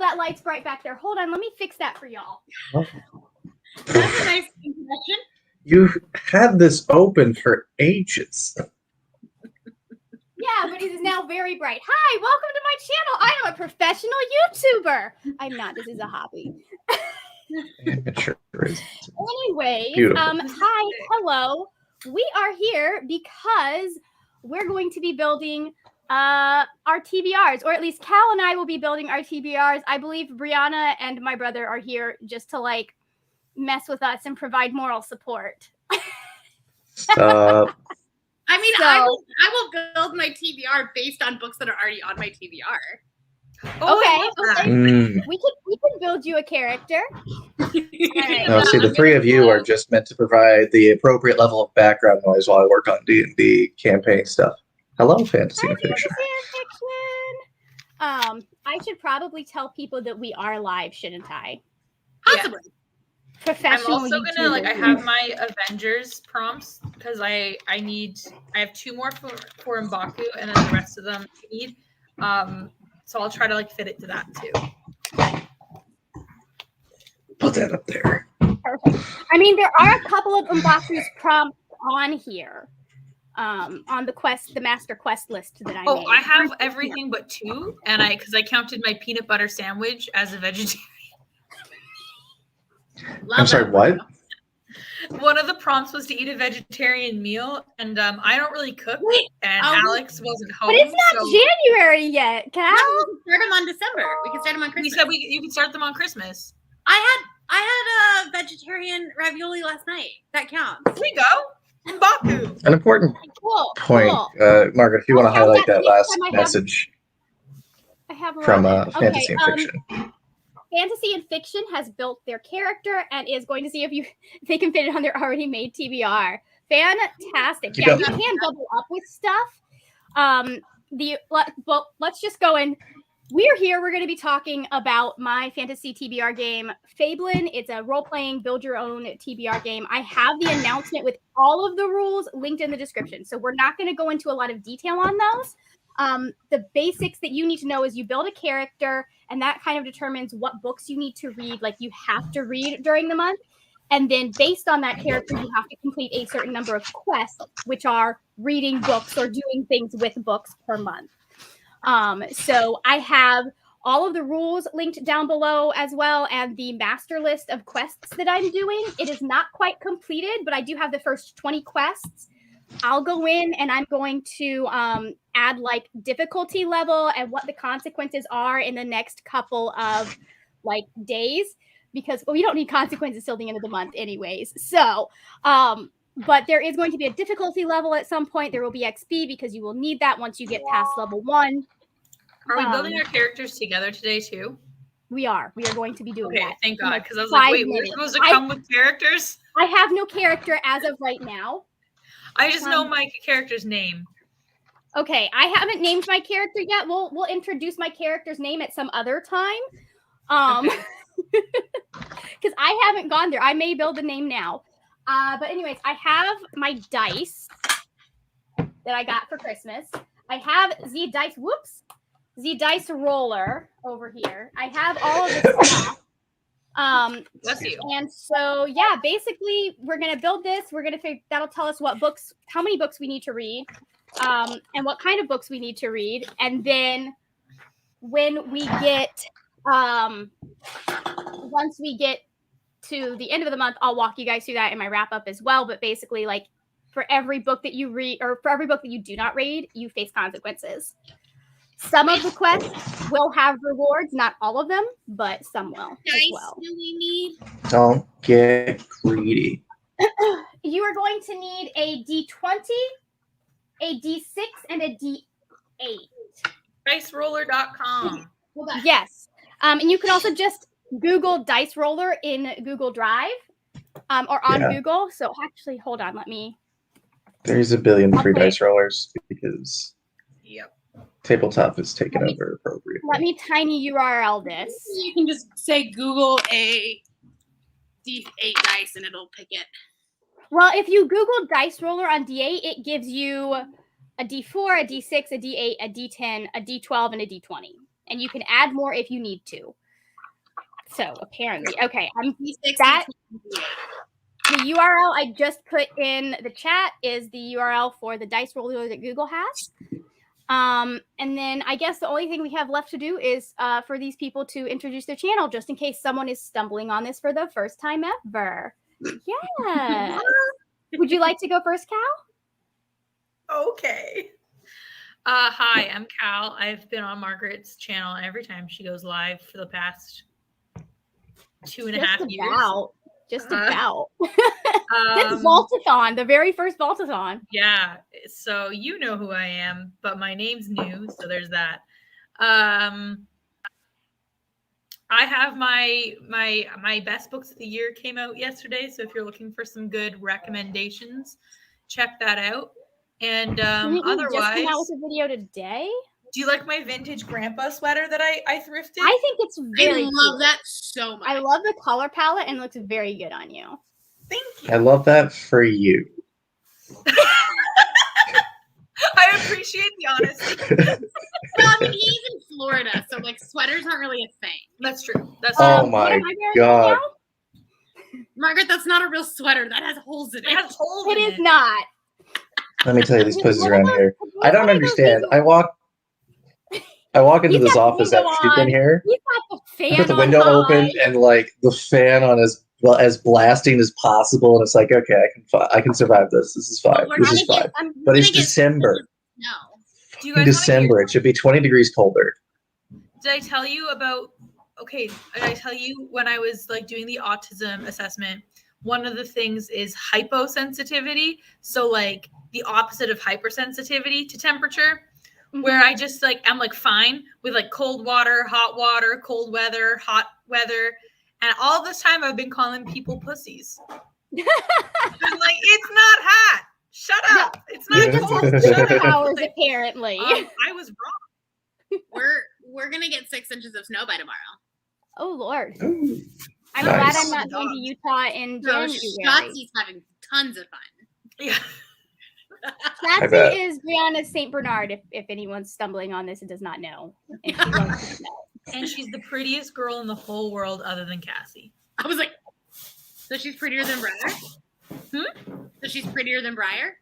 that light's bright back there. Hold on, let me fix that for y'all. That's a nice connection. You had this open for ages. Yeah, but it is now very bright. Hi, welcome to my channel. I am a professional YouTuber. I'm not. This is a hobby. Anyways, hi, hello. We are here because we're going to be building our TBRs, or at least Cal and I will be building our TBRs. I believe Brianna and my brother are here just to like mess with us and provide moral support. I mean, So, I will build my TBR based on books that are already on my TBR. Okay. We can build you a character. Right. No, see, the three of you are just meant to provide the appropriate level of background noise while I work on D&D campaign stuff. Hello, fantasy and fiction. I should probably tell people that we are live, shouldn't I? Possibly. Yeah. Professional. I'm also gonna I have my Avengers prompts because I have 2 more for M'Baku and then the rest of them I need. So I'll try to fit it to that too. Put that up there. Perfect. I mean, there are a couple of M'Baku's prompts on here. On the master quest list that I made. I have everything but 2, and because I counted my peanut butter sandwich as a vegetarian. I'm sorry, what? One of the prompts was to eat a vegetarian meal, and I don't really cook, and Alex wasn't home. But it's not January yet, Cal. No, we can start them on December. We can start them on Christmas. We said you can start them on Christmas. I had a vegetarian ravioli last night. That counts. There we go. M'Baku. An important point, Margaret, if you want to highlight that last message from Fantasy and Fiction. Fantasy and Fiction has built their character and is going to see if they can fit it on their already made TBR. Fantastic. Yeah, you can double up with stuff. Let's just go in. We're here. We're going to be talking about my fantasy TBR game, Fablen. It's a role-playing, build-your-own TBR game. I have the announcement with all of the rules linked in the description, so we're not going to go into a lot of detail on those. The basics that you need to know is you build a character, and that kind of determines what books you need to read, like you have to read during the month. And then based on that character, you have to complete a certain number of quests, which are reading books or doing things with books per month. So I have all of the rules linked down below as well, and the master list of quests that I'm doing. It is not quite completed, but I do have the first 20 quests. I'll go in and I'm going to add difficulty level and what the consequences are in the next couple of days, because we don't need consequences till the end of the month anyways. So, but there is going to be a difficulty level at some point. There will be XP because you will need that once you get past level 1. Are we building our characters together today too? We are. We are going to be doing that. Okay, thank God. Because I was like, wait, we're supposed to come with characters? I have no character as of right now. I just know my character's name. Okay, I haven't named my character yet. We'll introduce my character's name at some other time. Because I haven't gone there. I may build the name now. But anyways, I have my dice that I got for Christmas. I have the dice roller over here. I have all of this stuff. Bless you. And so, yeah, basically, we're going to build this. We're going to figure, that'll tell us what books, how many books we need to read, and what kind of books we need to read. And then when we get, once we get to the end of the month, I'll walk you guys through that in my wrap up as well. But basically, for every book that you read, or for every book that you do not read, you face consequences. Some of the quests will have rewards, not all of them, but some will as well. Do we need? Don't get greedy. You are going to need a D20, a D6, and a D8. Diceroller.com. Yes. And you can also just Google Dice Roller in Google Drive or on Google. So actually, hold on. There's a billion free dice rollers because tabletop is taken over appropriately. Let me tiny URL this. You can just say Google a D8 dice and it'll pick it. Well, if you Google Dice Roller on D8, it gives you a D4, a D6, a D8, a D10, a D12, and a D20. And you can add more if you need to. So apparently, okay, D6 that and 28. the URL I just put in the chat is the URL for the dice roller that Google has. And then I guess the only thing we have left to do is for these people to introduce their channel, just in case someone is stumbling on this for the first time ever. Yeah. Would you like to go first, Cal? Okay. Hi, I'm Cal. I've been on Margaret's channel every time she goes live for the past 2.5 years. Just about. This Um, Vaultathon, the very first Vaultathon. yeah, so you know who I am, but my name's new, so there's that. I have my best books of the year came out yesterday, so if you're looking for some good recommendations, check that out. And Otherwise, just came out with a video today. Do you like my vintage grandpa sweater that I thrifted? I think it's very I love cute. that so much. I love the color palette and it looks very good on you. Thank you. I love that for you. I appreciate the honesty. Well, I mean, he's in Florida, so like sweaters aren't really a thing. That's true. That's Oh true. my what am I wearing God. now? Margaret, that's not a real sweater. That has holes in It it. has holes It in is not. Let me tell you these What places are around those- here. what I don't are those understand. windows? I walk into He's this got the office at window Stupid on. here. He's got the I fan got the on window high. open and like the fan on as blasting as possible, and it's like, okay, I can survive this. This is fine. We're This gonna is get- fine. we're But it's gonna get- December. No. Do you In guys want to December, it should be 20 degrees colder. Did I tell you about? Okay, did I tell you when I was like doing the autism assessment? One of the things is hyposensitivity. So like the opposite of hypersensitivity to temperature, where I just like I'm like fine with like cold water, cold weather, hot weather, and all this time I've been calling people pussies. I'm like, it's not hot. Shut up. It's You not just cold. have Shut up. superpowers, apparently. I was wrong. We're gonna get 6 inches of snow by tomorrow. Oh Lord. Ooh. I'm Nice. glad I'm not going to Utah in So January. Shotzi's having tons of fun. Yeah. I bet. Sassy is Brianna's Saint Bernard, if anyone's stumbling on this and does not know. And she wants to know. And she's the prettiest girl in the whole world other than Cassie. I was like, so she's prettier than Briar? So she's prettier than Briar?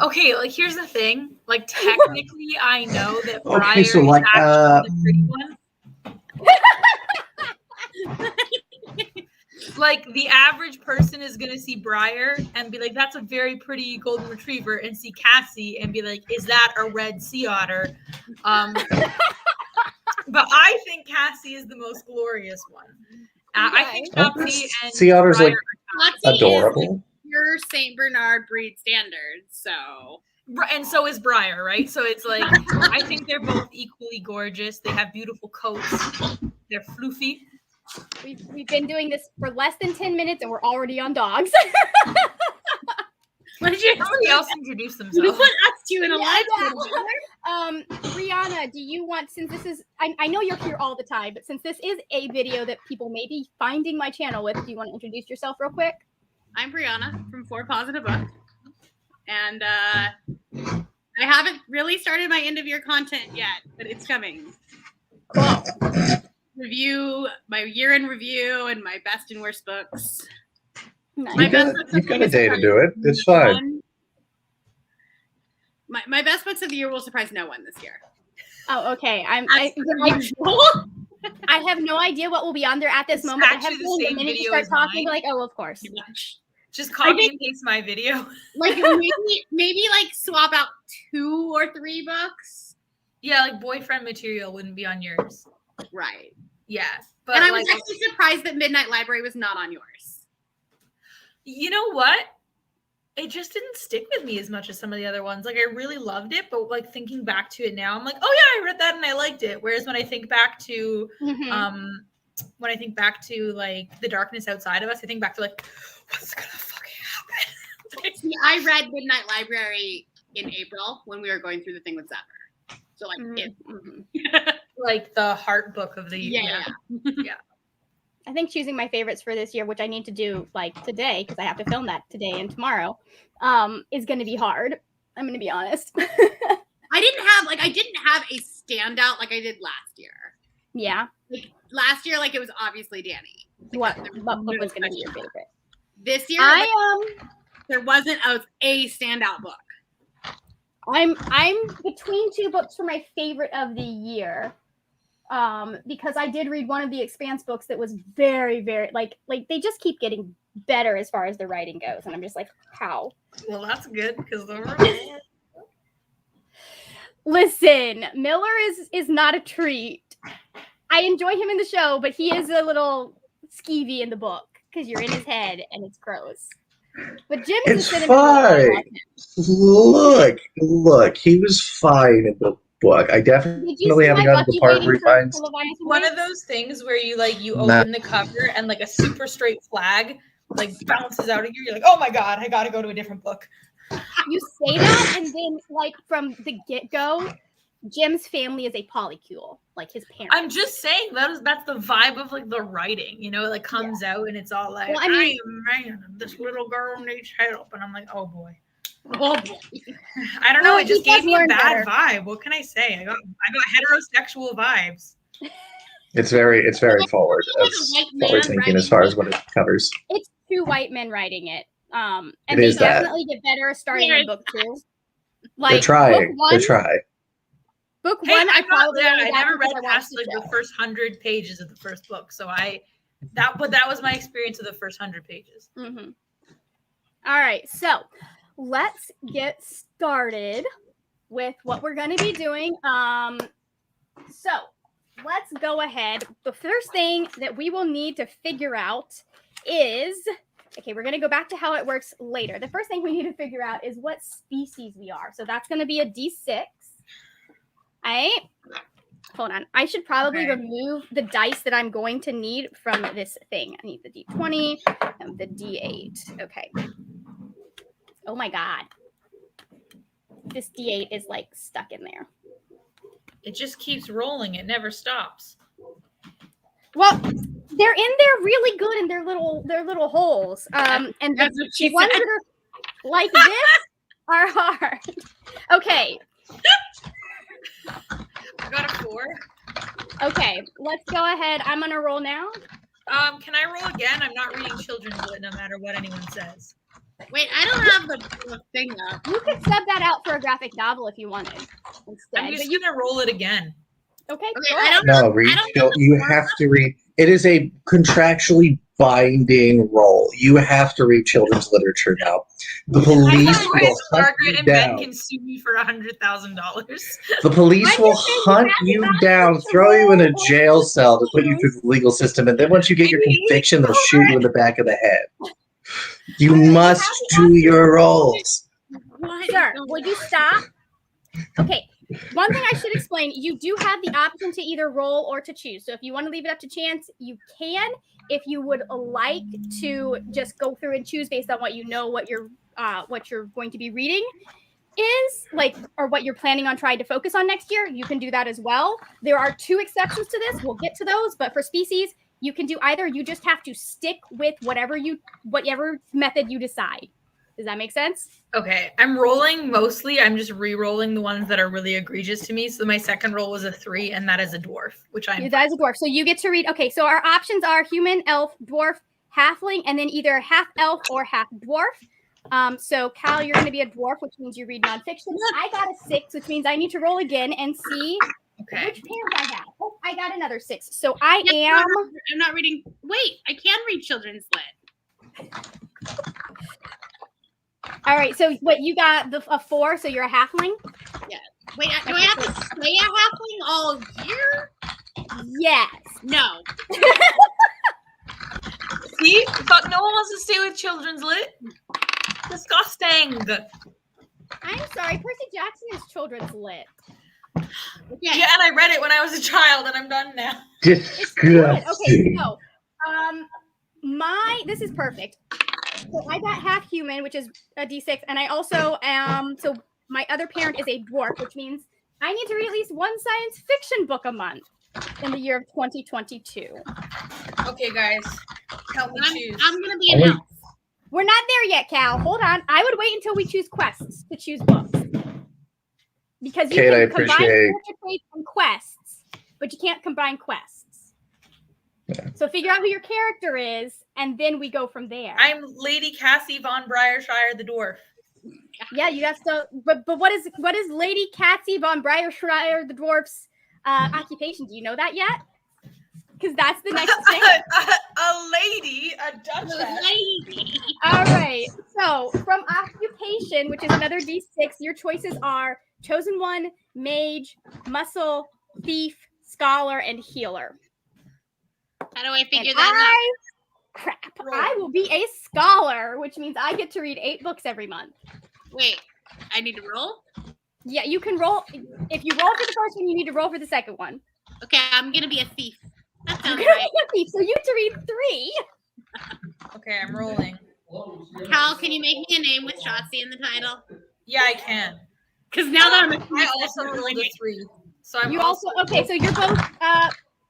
Okay, like here's the thing. Like technically I know that Briar Okay, so like is actually the pretty one. Like the average person is gonna see Briar and be like, that's a very pretty golden retriever, and see Cassie and be like, is that a red sea otter? But I think Cassie is the most glorious one. I think Shotzi and Sea otters Briar like Shotzi is adorable. your Saint Bernard breed standards, so and so is Briar, right? So it's like I think they're both equally gorgeous. They have beautiful coats. They're floofy. We've been doing this for less than 10 minutes and we're already on dogs. what did you Somebody else introduce Who themselves. put us two in a Yeah, live? Brianna, do you want, since this is, I know you're here all the time, but since this is a video that people may be finding my channel with, do you want to introduce yourself real quick? I'm Brianna from Paws A Book, and I haven't really started my end of year content yet, but it's coming. Cool. Review my year-end review and my best and worst books. Nice. My best books You've of got the a day to year do it. It's fine. My best books of the year will surprise no one this year. Oh, okay. I I have no idea what will be on there at this It's moment. I have actually the feeling same the minute you video start as talking, mine. like, oh, of course. Just copy and paste my video. like maybe like swap out 2 or 3 books. Yeah, like boyfriend material wouldn't be on yours. Right. Yeah. But And I was like, actually surprised that Midnight Library was not on yours. you know what? It just didn't stick with me as much as some of the other ones. Like I really loved it, but like thinking back to it now, I'm like, oh yeah, I read that and I liked it. Whereas when I think back to Mhm. when I think back to like The Darkness Outside of Us, I think back to like, what's gonna fucking happen? See, I read Midnight Library in April when we were going through the thing with Zephyr. So like it, Like the heart book of the yeah. I think choosing my favorites for this year, which I need to do like today because I have to film that today and tomorrow, is going to be hard. I'm going to be honest. I didn't have a standout like I did last year. Yeah. last year, like it was obviously Danny. What There book no was going to be your question. favorite? This year, like, there wasn't a standout book. I'm between two books for my favorite of the year. Because I did read one of the Expanse books that was very, very like they just keep getting better as far as the writing goes, and I'm just like, how? Well, that's good because Listen, Miller is not a treat. I enjoy him in the show, but he is a little skeevy in the book because you're in his head and it's gross. But Jim is It's fine. Look, he was fine in the book. I definitely haven't gotten to the part where he finds one of those things where you open the cover and like a super straight flag like bounces out of you. You're like, oh my god, I gotta go to a different book. You say that, and then like from the get-go, Jim's family is a polycule, like his parents. I'm just saying that's the vibe of like the writing, it like comes out and it's all like, well, I mean, man, this little girl needs help, and I'm like, oh boy. Oh boy. I don't know. It just gave me a bad better. vibe. What can I say? I got heterosexual vibes. It's very forward thinking as far as what it covers. It's two white men writing it. And it they is definitely get better starting in book 2. Like they're trying. They're trying. Book 1, I never read past like the first 100 pages of the first book, so that was my experience of the first 100 pages. Mm-hmm. All right, so let's get started with what we're going to be doing. So let's go ahead. The first thing that we will need to figure out is, okay, we're going to go back to how it works later. The first thing we need to figure out is what species we are. So that's going to be a D6. All right. Hold on. I should probably remove the dice that I'm going to need from this thing. I need the D20 and the D8. Okay. Oh my God. This D8 is like stuck in there. It just keeps rolling. It never stops. Well, they're in there really good in their little holes. And the ones that are like this are hard. Okay. I got a 4. Okay, let's go ahead. I'm gonna roll now. Can I roll again? I'm not reading children's lit no matter what anyone says. Wait, I don't have the thing up. You could sub that out for a graphic novel if you wanted instead. I'm just gonna roll it again. Okay. You have to read. It is a contractually binding role. You have to read children's literature now. The police will hunt you down. Ben can sue me for $100,000. The police will hunt you down, throw you in a jail cell to put you through the legal system, and then once you get your conviction, they'll shoot you in the back of the head. You must do your roles. Sir, will you stop? Okay. One thing I should explain, you do have the option to either roll or to choose. So if you want to leave it up to chance, you can. If you would like to just go through and choose based on what you know, what you're going to be reading is like, or what you're planning on trying to focus on next year, you can do that as well. There are 2 exceptions to this. We'll get to those, but for species, you can do either. You just have to stick with whatever method you decide. Does that make sense? Okay, I'm rolling mostly. I'm just re-rolling the ones that are really egregious to me. So my second roll was a 3, and that is a dwarf, which that is a dwarf. So you get to read. Okay, so our options are human, elf, dwarf, halfling, and then either half elf or half dwarf. So Cal, you're going to be a dwarf, which means you read nonfiction. I got a 6, which means I need to roll again and see which parent I have. Oh, I got another 6. So I'm not reading. Wait, I can read children's lit. All right, so what you got a 4, so you're a halfling? Yeah. Wait, do I have to stay a halfling all year? Yes. No. See? But no one wants to stay with children's lit. Disgusting. I'm sorry, Percy Jackson is children's lit. Okay. Yeah, and I read it when I was a child, and I'm done now. Disgusting. Okay, so this is perfect. So I got half human, which is a D6, and I also am. So my other parent is a dwarf, which means I need to read at least 1 science fiction book a month in the year of 2022. Okay, guys, help me choose. I'm gonna be an elf. We're not there yet, Cal. Hold on. I would wait until we choose quests to choose books, because you Kate, can combine character traits and quests, but you can't combine quests. So figure out who your character is, and then we go from there. I'm Lady Cassie von Briarshire the dwarf. Yeah, you have to. But what is Lady Cassie von Briarshire the dwarf's occupation? Do you know that yet? Because that's the next thing. A lady, a duchess. Lady. All right. So from occupation, which is another D6, your choices are chosen one, mage, muscle, thief, scholar, and healer. How do I figure And that crap. Roll. I will be a scholar, which means I get to read 8 books every month. out? Wait, I need to roll? Yeah, you can roll. If you roll for the first one, you need to roll for the second one. Okay, I'm going to be a thief. That You're sounds gonna right. be a thief, so you get to read 3. Okay, I'm rolling. Cal, can you make me a name with Shotzi in the title? Yeah, I can. Because now that I'm a I thief, also rolled a 3. So I'm You also okay. So you're both.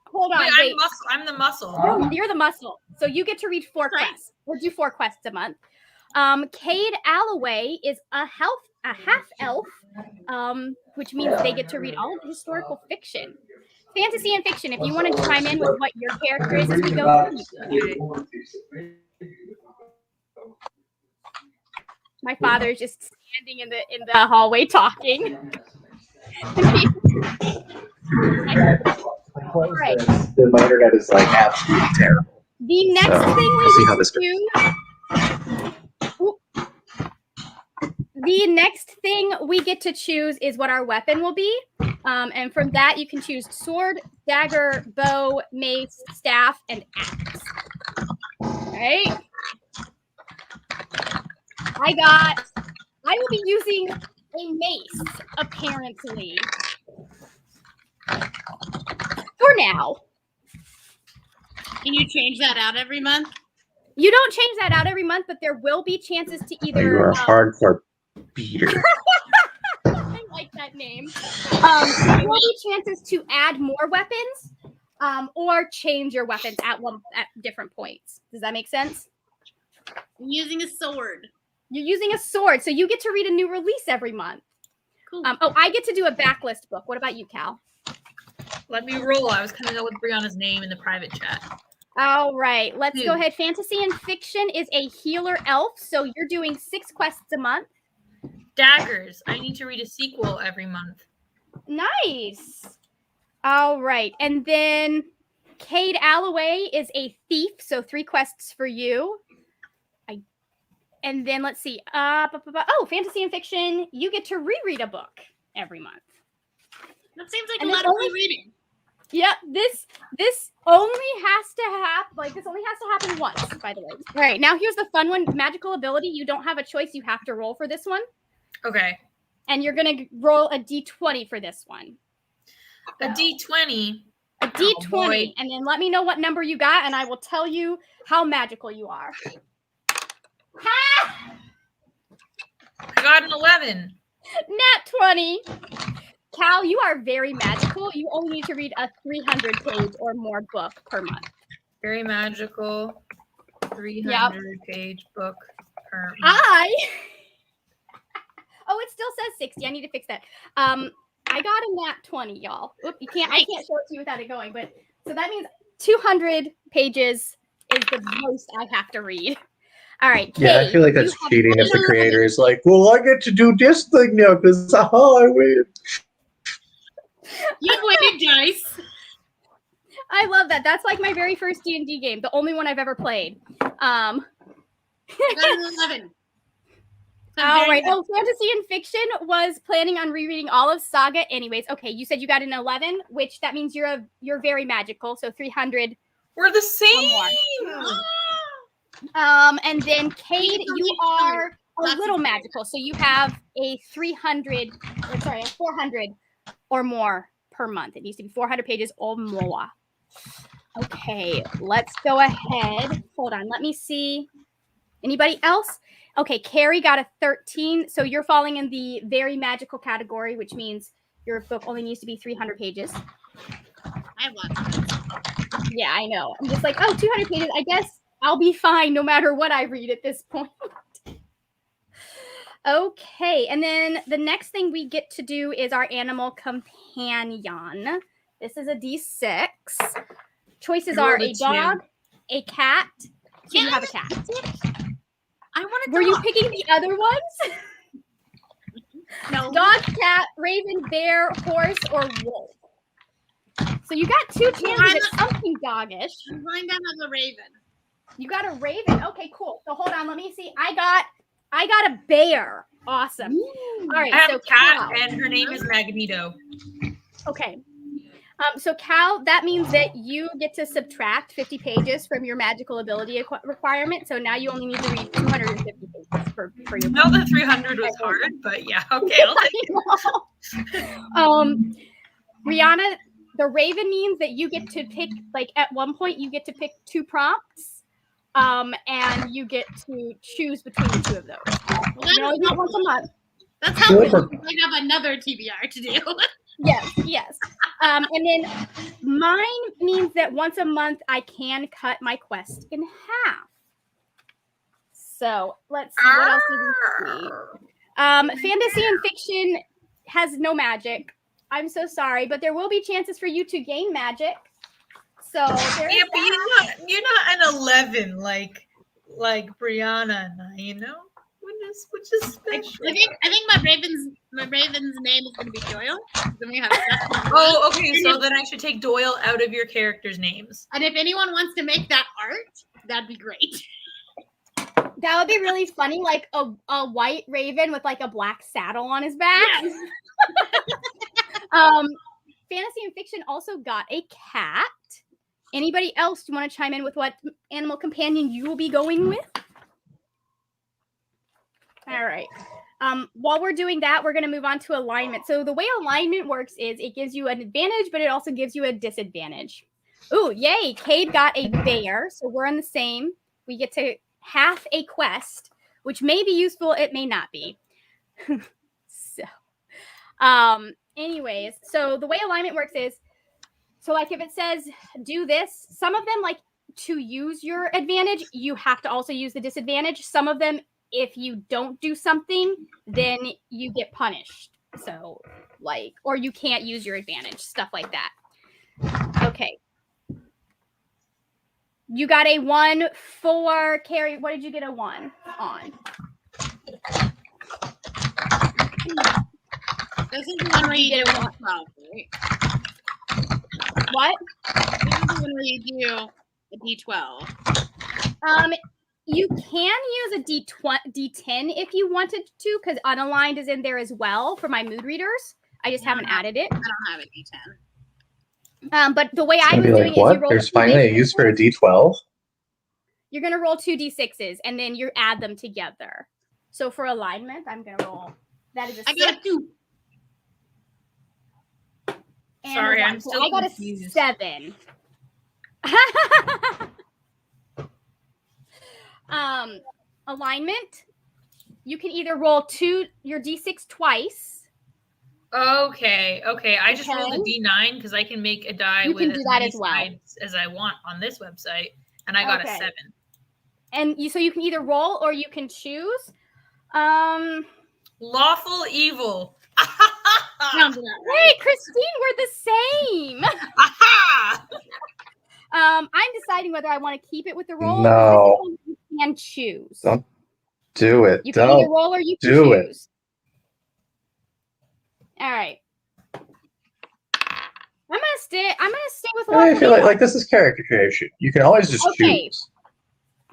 Hold on. Wait, Wait. I'm the muscle. No, you're the muscle. So you get to read 4 Right. quests. We'll do 4 quests a month. Cade Alloway is a half elf, which means they get to read all of the historical fiction, fantasy and fiction. If you want to chime in with what your character is as we go through. My father is just standing in the hallway talking. Right. My internet is like absolutely terrible. The next So, thing we'll see we how get this to do. The next thing we get to choose is what our weapon will be. And from that, you can choose sword, dagger, bow, mace, staff, and axe. All right. I will be using a mace, apparently. For now. Can you change that out every month? You don't change that out every month, but there will be chances to either. You are a hardcore beater. I like that name. There will be chances to add more weapons, or change your weapons at different points. Does that make sense? I'm using a sword. You're using a sword, so you get to read a new release every month. Cool. I get to do a backlist book. What about you, Cal? Let me roll. I was coming up with Brianna's name in the private chat. All right, let's go ahead. Fantasy and fiction is a healer elf, so you're doing 6 quests a month. Daggers. I need to read a sequel every month. Nice. All right, and then Cade Alloway is a thief, so 3 quests for you. And then let's see. Fantasy and fiction, you get to reread a book every month. That seems like And a this lot of only- reading. Yep, this only has to happen. This only has to happen once, by the way. All right, now here's the fun one. Magical ability. You don't have a choice. You have to roll for this one. Okay. And you're gonna roll a d20 for this one. A D20. A d20, and then let me know what number you got, and I will tell you how magical you are. Ha! I got an 11. Nat 20. Cal, you are very magical. You only need to read a 300-page or more book per month. Very magical. 300-page book per month. It still says 60. I need to fix that. I got a nat 20, y'all. Oop, I can't show it to you without it going, but so that means 200 pages is the most I have to read. All right, Kate, Yeah, I feel like that's cheating if the creator is like, well, I get to do this thing now because I win. You weighted dice. I love that. That's like my very first D&D game, the only one I've ever played. I got an 11. So I'm All very right. good. Fantasy and fiction was planning on rereading all of Saga. Anyways, okay, you said you got an 11, which that means you're very magical. So 300. We're the same. And then Cade, you are a little magical. So you have a 400 or more per month. It needs to be 400 pages or more. Okay, let's go ahead. Hold on. Let me see. Anybody else? Okay, Carrie got a 13. So you're falling in the very magical category, which means your book only needs to be 300 pages. I have lots of those. Yeah, I know. I'm just like, 200 pages. I guess I'll be fine no matter what I read at this point. Okay, and then the next thing we get to do is our animal companion. This is a D6. Choices I are rolled a a dog, a cat. So you have a cat. I want a Were you dog. picking the other ones? No. Dog, cat, raven, bear, horse, or wolf. So you got 2 chances at something doggish. I'm going down as a raven. You got a raven. Okay, cool. So hold on, let me see. I got a bear. Awesome. All right, I have so a cat, cow. and her name is Magneto. Okay. So Cal, that means that you get to subtract 50 pages from your magical ability requirement. So now you only need to read 250 pages for your No, the 300 was hard, but yeah, okay, I'll take it. Rihanna, the raven means that you get to pick, like at one point you get to pick 2 prompts, and you get to choose between the 2 of those. Well, You can only do it once a month. That's feel like helpful. I have another TBR to do. Yes. And then mine means that once a month I can cut my quest in half. So let's see, what else do we see? Fantasy and fiction has no magic. I'm so sorry, but there will be chances for you to gain magic. So there's Yeah, but you're not an 11 like Brianna and I, you know? Which is special. I think my raven's name is going to be Doyle. Then we have Oh, okay. So then I should take Doyle out of your characters' names. And if anyone wants to make that art, that'd be great. that would be really funny, like a white raven with like a black saddle on his back. Yes. Fantasy and fiction also got a cat. Anybody else want to chime in with what animal companion you will be going with? All right. While we're doing that, we're going to move on to alignment. So the way alignment works is it gives you an advantage, but it also gives you a disadvantage. Ooh, yay. Cade got a bear. So we're on the same. We get to half a quest, which may be useful. It may not be. Anyways, so the way alignment works is, so like if it says do this, some of them, like to use your advantage, you have to also use the disadvantage. Some of them, if you don't do something, then you get punished. So like, or you can't use your advantage, stuff like that. Okay. You got a 1 for Carrie. What did you get a 1 on? This is the one where you get a 12, right? What? This is the one where you do a D12. You can use a D10 if you wanted to, because unaligned is in there as well for my mood readers. I just haven't added it. I don't have a D10. But the way It's I gonna was be doing like, it is what? you roll There's 2 finally a D6s. use for a D12? You're gonna roll 2 D6s and then you add them together. So for alignment, I'm gonna roll. That is a 6. I got a 2. And Sorry, a 1. I'm So still I got confused. a 7. Alignment. You can either roll your D6 twice. Okay. I just rolled a Okay. D9 because I can make a die You with can as do that many as well. sides as I want on this website, and I got a Okay. 7. And so you can either roll or you can choose. Lawful evil. Sounds about right. Hey, Christine, we're the same. Aha! I'm deciding whether I want to keep it with the roll. No. Or you can choose. Don't do it. You can either Don't. roll or you can do it. choose. All right. I'm gonna stay with I lawful feel evil. like this is character creation. You can always just Okay. choose.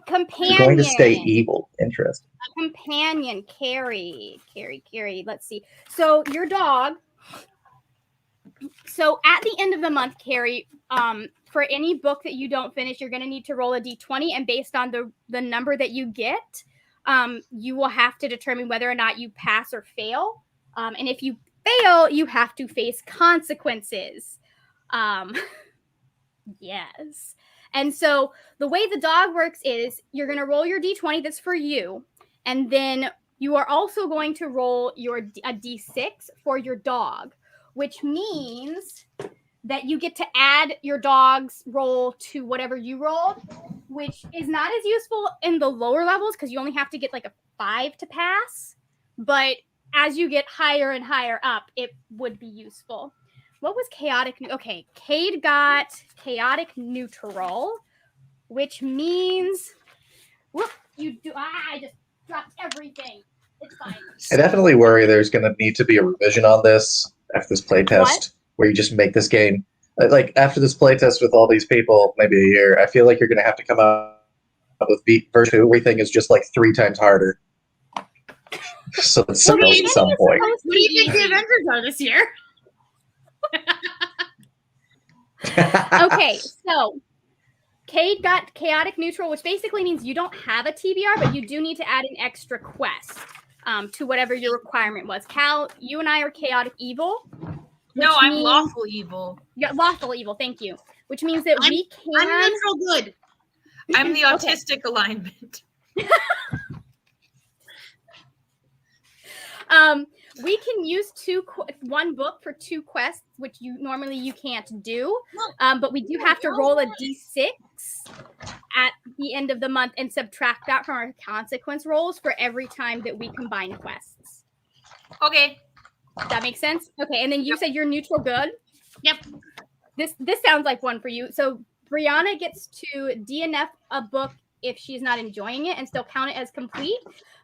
Companion. You're going to stay evil. Interesting. Companion, Carrie. Let's see. So your dog. So at the end of the month, Carrie, for any book that you don't finish, you're going to need to roll a d20, and based on the number that you get, you will have to determine whether or not you pass or fail. And if you fail, you have to face consequences. Yes. And so the way the dog works is you're going to roll your d20 that's for you, and then you are also going to roll a d6 for your dog, which means that you get to add your dog's roll to whatever you rolled, which is not as useful in the lower levels because you only have to get like a 5 to pass. But as you get higher and higher up, it would be useful. what was chaotic? Okay, Cade got chaotic neutral, which means whoop, you do. I just dropped everything. It's fine. I definitely worry there's going to need to be a revision on this after this playtest, where you just make this game. Like, after this playtest with all these people, maybe a year, I feel like you're going to have to come up with version 2. Everything is just like 3 times harder. So it's at some point. What do you think the Avengers are this year? Okay, so Cade got chaotic neutral, which basically means you don't have a TBR, but you do need to add an extra quest to whatever your requirement was. Cal, you and I are chaotic evil. No, I'm lawful evil. Yeah, lawful evil. Thank you. Which means that we can. I'm neutral good. I'm the autistic alignment. We can use one book for 2 quests, which normally you can't do. But we do have to roll a d6 at the end of the month and subtract that from our consequence rolls for every time that we combine quests. Okay. That makes sense? Okay, and then you said you're neutral good? Yep. This sounds like one for you. So Brianna gets to DNF a book if she's not enjoying it and still count it as complete,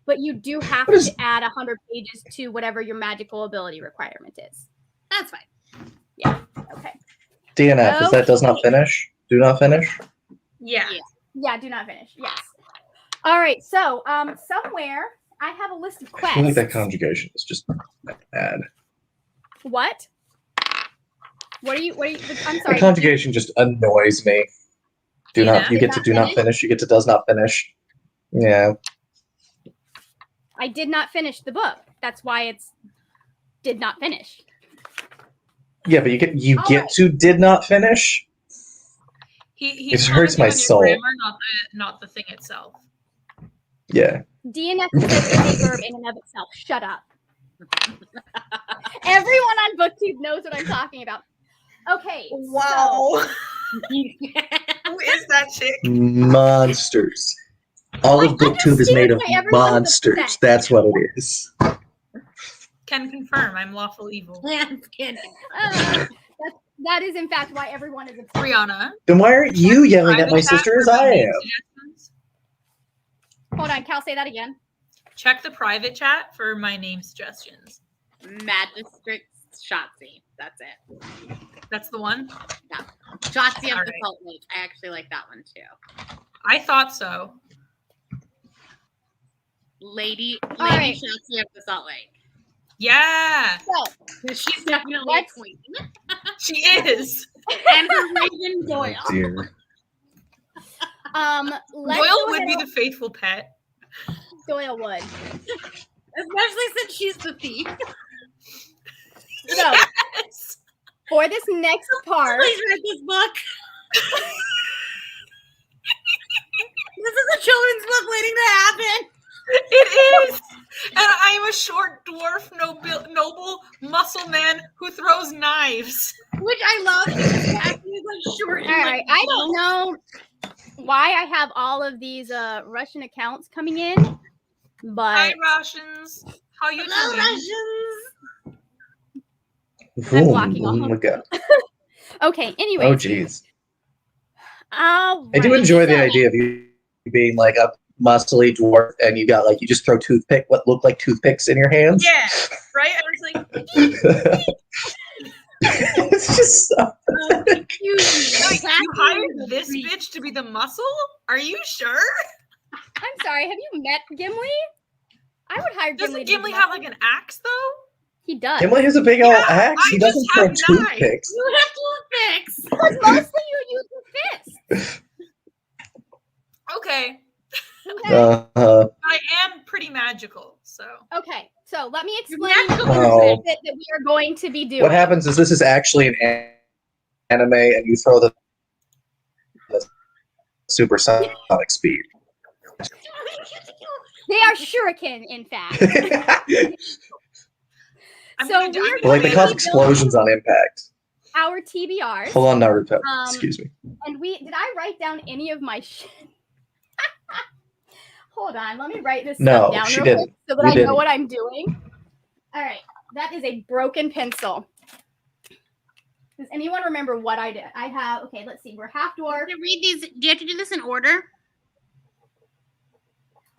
but you do have to add 100 pages to whatever your magical ability requirement is. That's fine. Yeah. Okay. DNF, is that does not finish? Do not finish? Yeah. Yeah, do not finish. Yes. All right. So somewhere I have a list of I quests. feel like that conjugation is just bad. What? What are you? I'm sorry. The conjugation just annoys me. You get to do not finish. You get to does not finish. Yeah. I did not finish the book. That's why it's did not finish. Yeah, but you get to did not finish. It hurts my soul. Grammar, not the thing itself. Yeah. DNF is a verb in and of itself. Shut up. Everyone on BookTube knows what I'm talking about. Okay. Wow. Who is that chick? Monsters. All of BookTube is made of monsters. That's what it is. Can confirm. I'm lawful evil. That is, in fact, why everyone is a Brianna. Then why aren't you yelling at my sister as I am? Hold on, Cal, say that again. Check the private chat for my name suggestions. Magistrate Shotzi. That's it. That's the one? Yeah. Shotzi of All the right. Salt Lake. I actually like that one too. I thought so. Lady right. Shotzi of the Salt Lake. Yeah. So, She's definitely a queen. She is. And her Raven Doyle. Oh, dear. Doyle would be the faithful pet. Doyle would. Especially since she's the thief. So, Yes. for this next part, Please read this book. This is a children's book waiting to happen. It is. And I am a short dwarf noble muscle man who throws knives. Which I love because Matthew is like short and all like right, I don't know why I have all of these Russian accounts coming in, Hi, but Russians. How you Hello, doing? Russians. I'm blocking all Oh of my god. okay. Anyway, Oh jeez. all I do right, enjoy the so- idea of you being like a muscly dwarf and you got like you just throw what look like toothpicks in your hands. Yeah, right? I was like, It's just so pathetic. you hired this bitch to be the muscle? Are you sure? I'm sorry. Have you met Gimli? I would hire Gimli. Doesn't to be Gimli the muscle muscle. have like an axe though? He does. Gimli has a big old Yeah, axe. I He just doesn't throw have knives. toothpicks. You have toothpicks. Because mostly you use your fist. Okay. Okay. I am pretty magical, so. Okay. So let me explain magical Oh. that we are going to be doing. What happens is this is actually an anime and you throw the supersonic speed. They are shuriken, in fact. I'm So gonna do- we are I'm gonna Like they do- cause explosions on impact. Our TBRs. Hold on, Naruto. Excuse me. And did I write down any of my shit? Hold on, let me write this No, stuff down she real quick didn't. so that You I didn't. know what I'm doing. All right, that is a broken pencil. Does anyone remember what I did? I have, okay, let's see. We're half dwarf. Read these. Do you have to do this in order?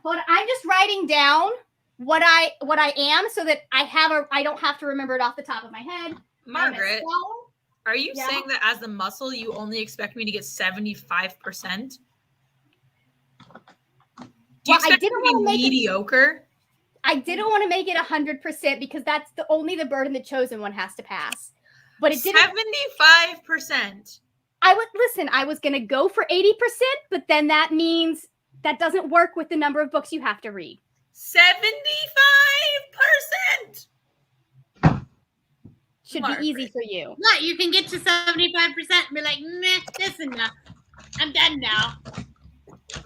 Hold on. I'm just writing down what I am so that I don't have to remember it off the top of my head. Margaret, are you Yeah. saying that as the muscle, you only expect me to get 75%? Do you Well, I expect didn't me to want to be make it. mediocre? I didn't want to make it 100% because that's only the burden the chosen one has to pass. But it didn't. 75%. I was gonna go for 80%, but then that means that doesn't work with the number of books you have to read. 75%. Should Margaret. be easy for you. What? You can get to 75% and be like, meh, that's enough. I'm done now. All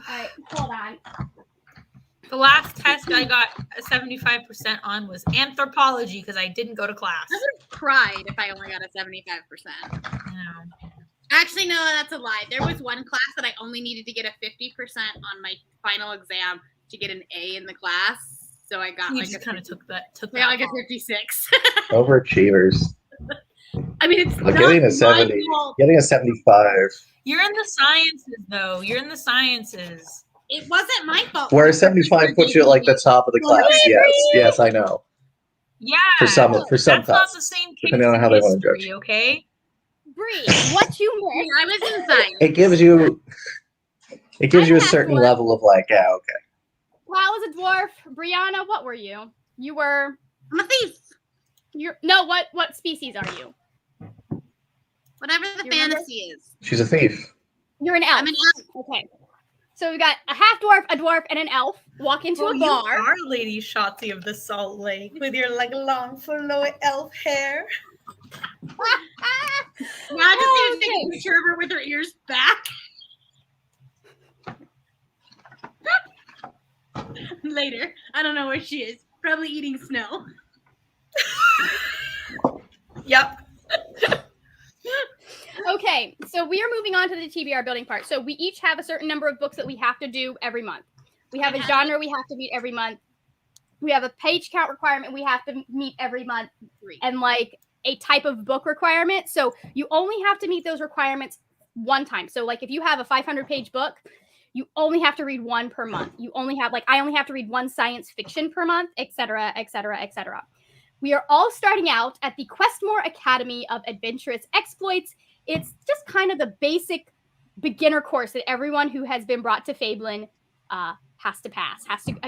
right, hold on. The last test I got a 75% on was anthropology because I didn't go to class. I would have cried if I only got a 75%. No. Actually, no, that's a lie. There was one class that I only needed to get a 50% on my final exam to get an A in the class. So I got You just kind of took that. I got like a 56. Overachievers. I mean, it's Like not getting a my 70, fault. getting a 75. You're in the sciences, though. You're in the sciences. It wasn't my fault. Where a 75 puts you at like the top of the class. Yes, I know. Yeah. For some That's tests, not the same case depending on in how they want to history, judge. okay? Bree, what you missed? I was in science. It gives you a half certain dwarf. level of like, yeah, okay. Well, I was a dwarf. Brianna, what were you? You were. I'm a thief. What species are you? Whatever the You remember? fantasy is. She's a thief. You're an elf. I'm an elf. Okay. So we got a half dwarf, a dwarf, and an elf walk into a You bar. are Lady Shotzi of the Salt Lake with your like long flowy elf hair. Now I just need to take a picture of her with her ears back. Later. I don't know where she is. Probably eating snow. Yep. Okay, so we are moving on to the TBR building part. So we each have a certain number of books that we have to do every month. We have a genre we have to meet every month. We have a page count requirement we have to meet every month, and like a type of book requirement. So you only have to meet those requirements one time. So like if you have a 500-page book, you only have to read one per month. You only have I only have to read one science fiction per month, etc., etc., etc. We are all starting out at the Questmore Academy of Adventurous Exploits. It's just kind of the basic beginner course that everyone who has been brought to Fablen has to pass,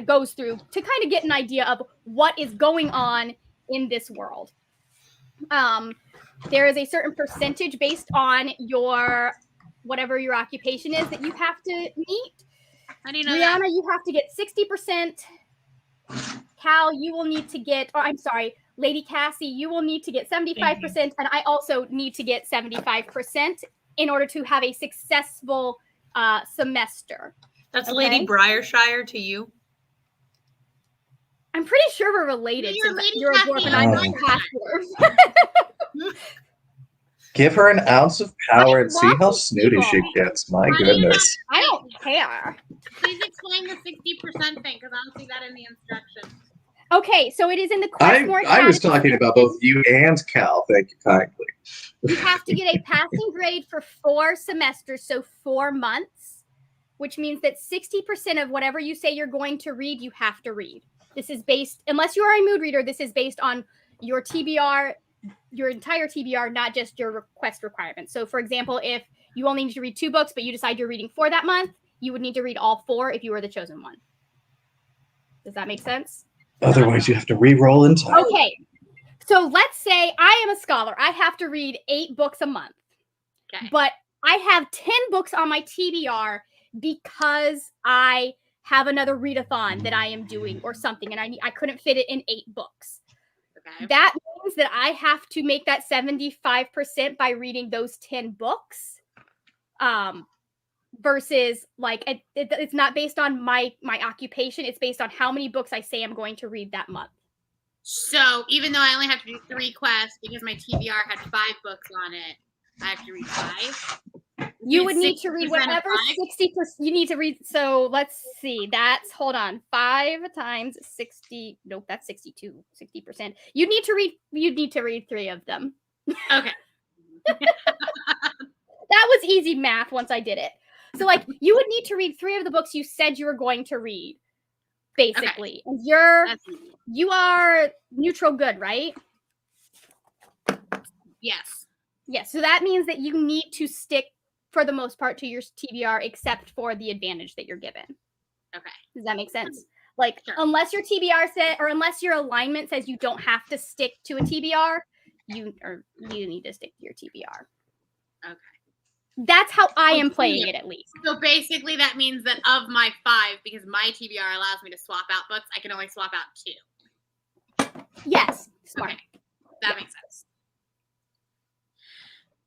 goes through to kind of get an idea of what is going on in this world. There is a certain percentage based on whatever your occupation is that you have to meet. How do you know Rihanna, that? you have to get 60%. Cal, you will need to get, Lady Cassie, you will need to get 75%, and I also need to get 75% in order to have a successful semester. That's Okay. Lady Briarshire to you. I'm pretty sure we're related. You're since Lady you're a dwarf Cassie and I'm and a half dwarf. Give her an ounce of power and see how Lots of snooty she people. gets. My goodness. I don't care. Please explain the 60% thing because I don't see that in the instructions. Okay, so it is in the Questmore I was Academy. talking about both you and Cal. Thank you kindly. You have to get a passing grade for 4 semesters, so 4 months, which means that 60% of whatever you say you're going to read, you have to read. This is based, unless you are a mood reader, this is based on your TBR, your entire TBR, not just your request requirements. So, for example, if you only need to read 2 books, but you decide you're reading 4 that month, you would need to read all 4 if you were the chosen one. Does that make sense? Otherwise, you have to re-roll in time. Okay. So let's say I am a scholar. I have to read 8 books a month. Okay. But I have 10 books on my TBR because I have another readathon that I am doing or something, and I couldn't fit it in 8 books. Okay. That means that I have to make that 75% by reading those 10 books. Versus it's not based on my occupation. It's based on how many books I say I'm going to read that month. So even though I only have to do 3 quests because my TBR had 5 books on it, I have to read 5. You would need to read 60% of whatever 5? 60%. You need to read. So let's see. That's 5 times 60. Nope, that's 62. 60%. You need to read 3 of them. Okay. That was easy math once I did it. So, like, you would need to read 3 of the books you said you were going to read, basically. Okay. And you are neutral good, right? Yes. Yes. So that means that you need to stick, for the most part, to your TBR, except for the advantage that you're given. Okay. Does that make sense? Like, sure. Unless your TBR said, or unless your alignment says you don't have to stick to a TBR, you need to stick to your TBR. Okay. That's how I am playing it, at least. So basically that means that of my 5, because my TBR allows me to swap out books, I can only swap out 2. Yes. Smart. Okay. That makes sense.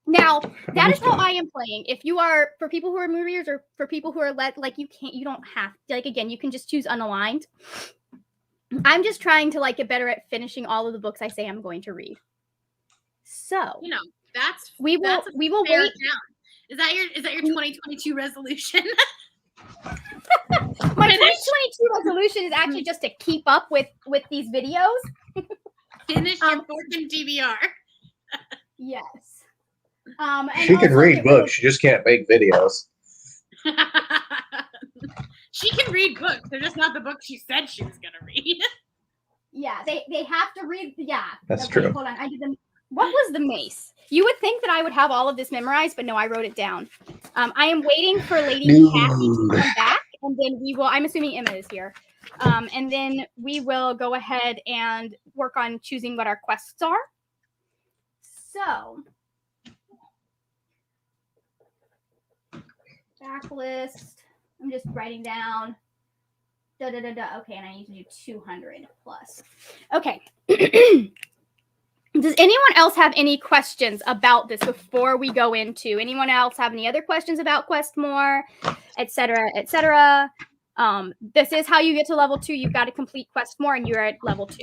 Now, that is how I am playing. If you are, for people who are mood readers or for people who are you don't have to, like, again, you can just choose unaligned. I'm just trying to, like, get better at finishing all of the books I say I'm going to read. So, we will wait. Down. Is that your 2022 resolution? My 2022 resolution is actually just to keep up with these videos. Finish your book in TBR. Yes. She can read books. She just can't make videos. She can read books. They're just not the books she said she was gonna read. Yeah, they have to read. Yeah, that's true. Hold on, I did them. What was the mace? You would think that I would have all of this memorized, but no, I wrote it down. I am waiting for Lady Kathy to come back, and then we will. I'm assuming Emma is here, and then we will go ahead and work on choosing what our quests are. So, backlist. I'm just writing down. Okay, and I need to do 200 plus. Okay. Does anyone else have any questions about this before we go into? Anyone else have any other questions about Questmore, et cetera, et cetera? This is how you get to level 2. You've got to complete Questmore, and you're at level 2.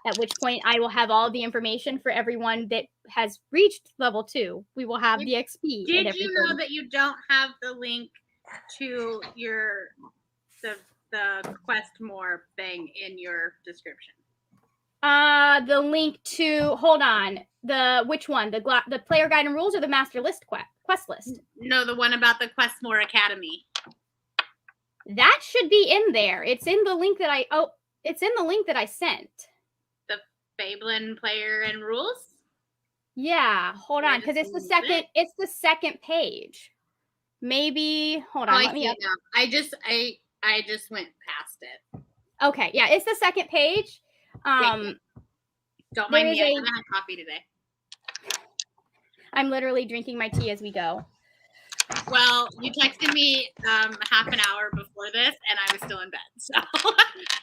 At which point, I will have all the information for everyone that has reached level 2. We will have the XP. Did you know that you don't have the link to the Questmore thing in your description? The link to, hold on, which one? The player guide and rules or the master list quest list? No, the one about the Questmore Academy. That should be in there. It's in the link that I sent. The Fablen player and rules? Yeah, hold on, because it's the second page. Maybe hold on. I just went past it. Okay, yeah, it's the second page. Don't mind me. I haven't had coffee today. I'm literally drinking my tea as we go. Well, you texted me half an hour before this, and I was still in bed. So.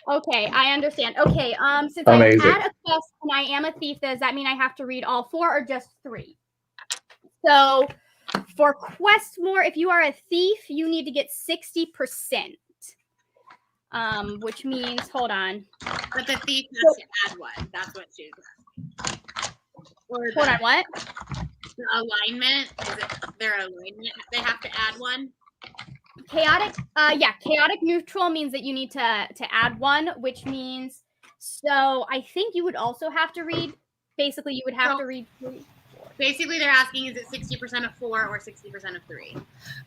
Okay, I understand. Okay, since I had a quest and I am a thief, does that mean I have to read all 4 or just 3? So, for Questmore, if you are a thief, you need to get 60%. Which means, hold on. But the thief has to add 1. That's what she's asking. Hold on, what? The alignment, is it their alignment? They have to add 1? Chaotic, chaotic neutral means that you need to add 1, which means, so I think you would also have to read, basically you would have to read 3. Basically, they're asking, is it 60% of 4 or 60% of 3?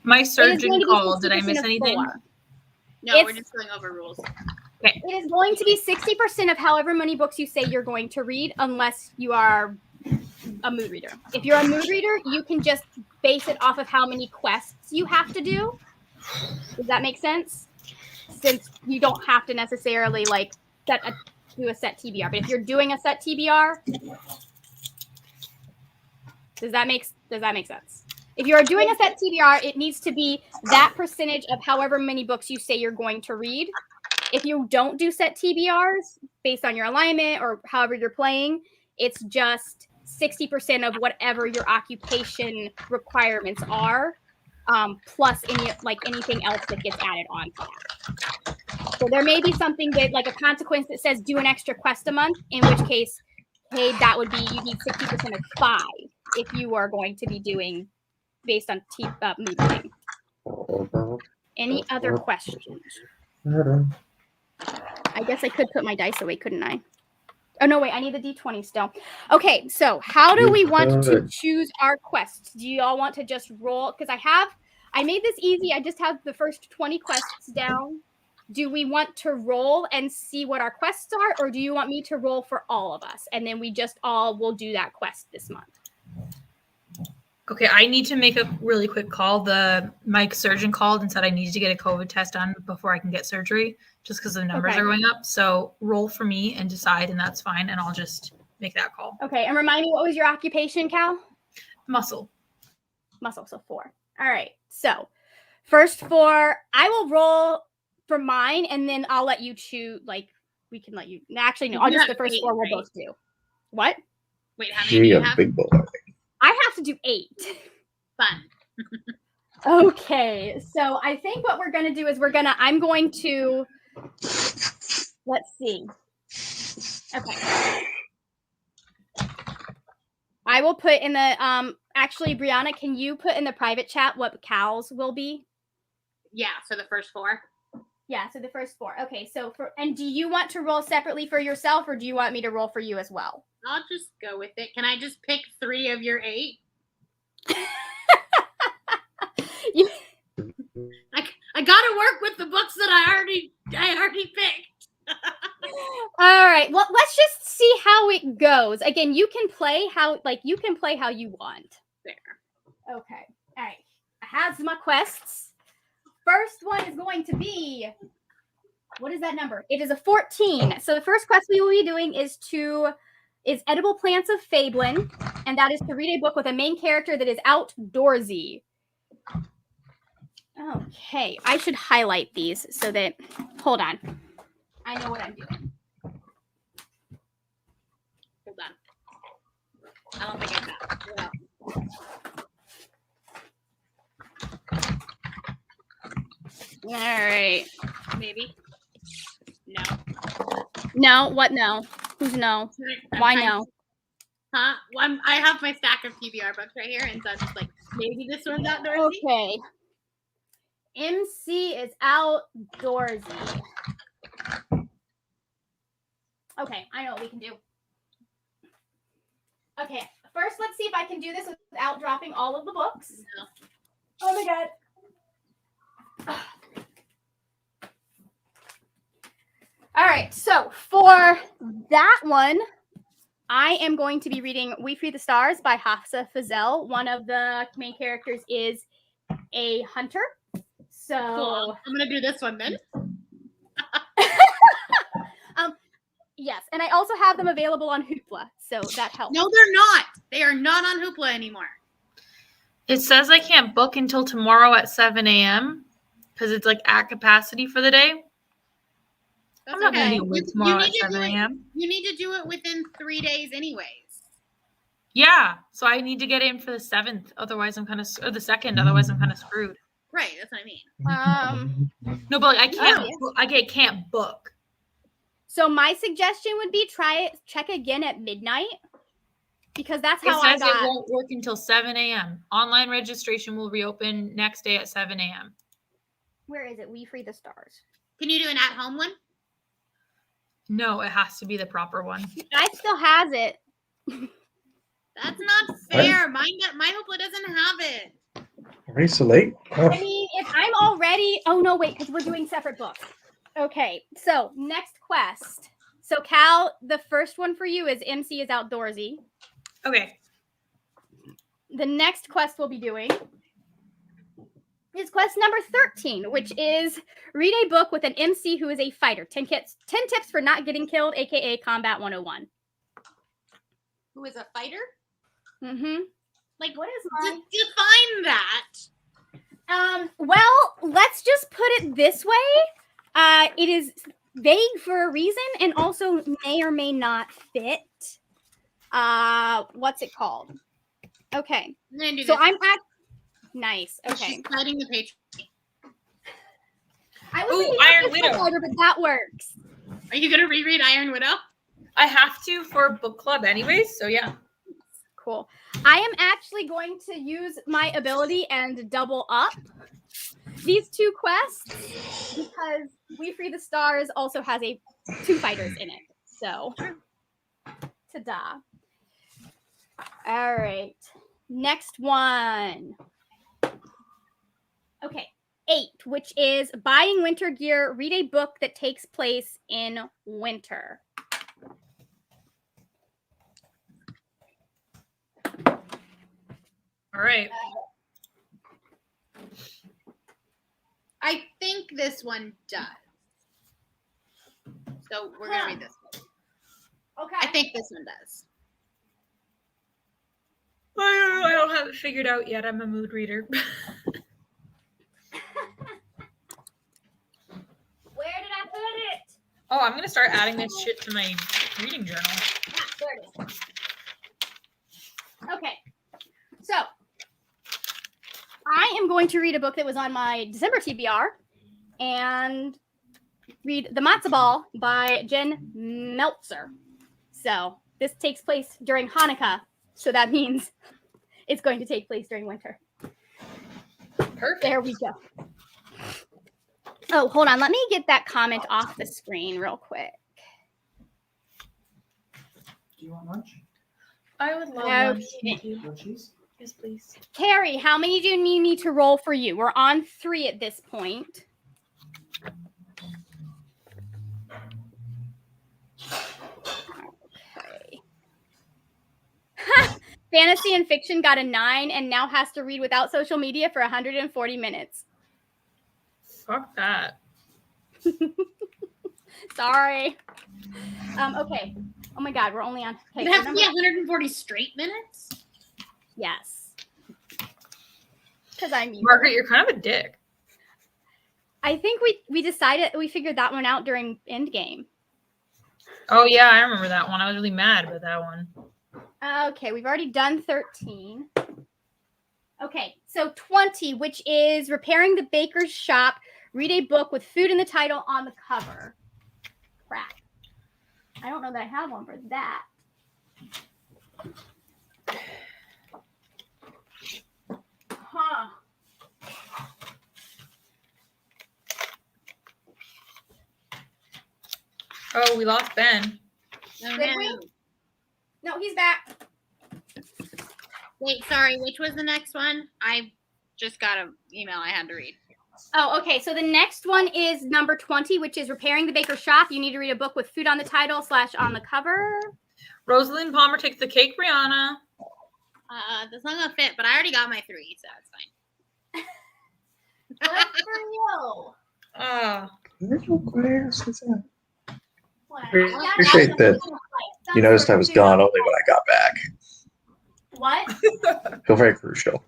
My surgeon called. Did I miss anything? 4. No, we're just going over rules. Okay. It is going to be 60% of however many books you say you're going to read, unless you are a mood reader. If you're a mood reader, you can just base it off of how many quests you have to do. Does that make sense? Since you don't have to necessarily do a set TBR. But if you're doing a set TBR, does that make sense? If you're doing a set TBR, it needs to be that percentage of however many books you say you're going to read. If you don't do set TBRs based on your alignment or however you're playing, it's just 60% of whatever your occupation requirements are, plus anything else that gets added on to that. So there may be something that, like a consequence that says do an extra quest a month, in which case, hey, that would be you need 60% of 5 if you are going to be doing based on mood reading. Any other questions? I guess I could put my dice away, couldn't I? Oh, no, wait. I need the D20 still. Okay, so how do we want to choose our quests? Do you all want to just roll? Because I made this easy. I just have the first 20 quests down. Do we want to roll and see what our quests are, or do you want me to roll for all of us? And then we just all will do that quest this month. Okay, I need to make a really quick call. My surgeon called and said I needed to get a COVID test done before I can get surgery, just because the numbers are going up. So roll for me and decide, and that's fine. And I'll just make that call. Okay, and remind me, what was your occupation, Cal? Muscle, so 4. All right, so first 4, I will roll for mine, and then I'll let you choose. Like, we can let you. Actually, no, I'll just the first 4 we'll both do. What? Wait, how many do you have? Big boy. I have to do 8. Fun. Okay, so I think what we're gonna do is I'm going to, let's see. Okay. I will put in the, actually, Brianna, can you put in the private chat what Cal's will be? Yeah, so the first 4. Yeah, so the first 4. Okay, so and do you want to roll separately for yourself, or do you want me to roll for you as well? I'll just go with it. Can I just pick 3 of your 8? I gotta work with the books that I already picked. All right. Well, let's just see how it goes. Again, you can play how you want. There. Okay. All right. I have my quests. First one is going to be, what is that number? It is a 14. So the first quest we will be doing is Edible Plants of Fablen, and that is to read a book with a main character that is outdoorsy. Okay, I should highlight these so that, hold on. I know what I'm doing. Hold on. I don't think I got it. All right. Maybe. No. No, what no? Who's no? Why no? Huh? Well, I have my stack of TBR books right here, and so I'm just like, maybe this one's outdoorsy. Okay. MC is outdoorsy. Okay, I know what we can do. Okay, first let's see if I can do this without dropping all of the books. No. Oh my god. All right, so for that one, I am going to be reading We Free the Stars by Hafsa Fazel. One of the main characters is a hunter. So cool. I'm going to do this one then. Yes, and I also have them available on Hoopla, so that helps. No, they're not. They are not on Hoopla anymore. It says I can't book until tomorrow at 7 a.m. because it's like at capacity for the day. That's I'm not okay. going to do it tomorrow at 7 a.m. You need to do it within 3 days anyways. Yeah, so I need to get in for the 7th. Otherwise, I'm kind of, or the 2nd. Otherwise, I'm kind of screwed. Right, that's what I mean. No, but like, I can't. I can't book. So my suggestion would be check again at midnight, because that's how it says it won't work until 7 a.m. Online registration will reopen next day at 7 a.m. Where is it? We Free the Stars. Can you do an at-home one? No, it has to be the proper one. I still has it. That's not fair. My Hoopla doesn't have it. Already so late? Oh. I mean, if I'm already... Oh, no, wait, because we're doing separate books. Okay, so next quest. So, Cal, the first one for you is MC is outdoorsy. Okay. The next quest we'll be doing is quest number 13, which is read a book with an MC who is a fighter. 10 tips for not getting killed, aka Combat 101. Who is a fighter? Mm-hmm. Like, what is mine? Define that. Well, let's just put it this way. It is vague for a reason, and also may or may not fit. What's it called? Okay. I'm gonna do so this. I'm at nice. Okay. She's fighting the patron. I was Iron Widow, but that works. Are you gonna reread Iron Widow? I have to for book club anyways, so yeah. Cool. I am actually going to use my ability and double up these 2 quests, because We Free the Stars also has 2 fighters in it. So Ta-da. All right. Next one. Okay. 8, which is buying winter gear. Read a book that takes place in winter. All right. I think this one does. So we're going to read this one. Okay. I think this one does. I don't have it figured out yet. I'm a mood reader. Where did I put it? Oh, I'm going to start adding this shit to my reading journal. There it is. Okay. So, I am going to read a book that was on my December TBR and read The Matzo Ball by Jen Meltzer. So, this takes place during Hanukkah. So, that means it's going to take place during winter. Perfect. There we go. Oh, hold on. Let me get that comment off the screen real quick. Do you want lunch? I would love Okay. lunch. Thank you. No cheese? Yes, please. Carrie, how many do you need to roll for you? We're on 3 at this point. Okay. Fantasy and fiction got a 9 and now has to read without social media for 140 minutes. Fuck that. Sorry. Okay. Oh my God, we're only on. Okay, It has to be 140 straight minutes? Yes. Because I'm evil. Margaret, you're kind of a dick. I think we decided we figured that one out during Endgame. Oh, yeah, I remember that one. I was really mad about that one. Okay, we've already done 13. Okay, so 20, which is repairing the baker's shop. Read a book with food in the title on the cover. Crap. I don't know that I have one for that. Huh. Oh, we lost Ben. Oh, Did we? No, he's back. Wait, sorry. Which was the next one? I just got an email I had to read. Oh, okay. So the next one is number 20, which is repairing the baker's shop. You need to read a book with food on the title / on the cover. Rosalind Palmer takes the cake, Brianna. That's not gonna fit, but I already got my 3, so it's fine. Good for you. Appreciate that. You noticed I was gone only when I got back. What? Feel very crucial.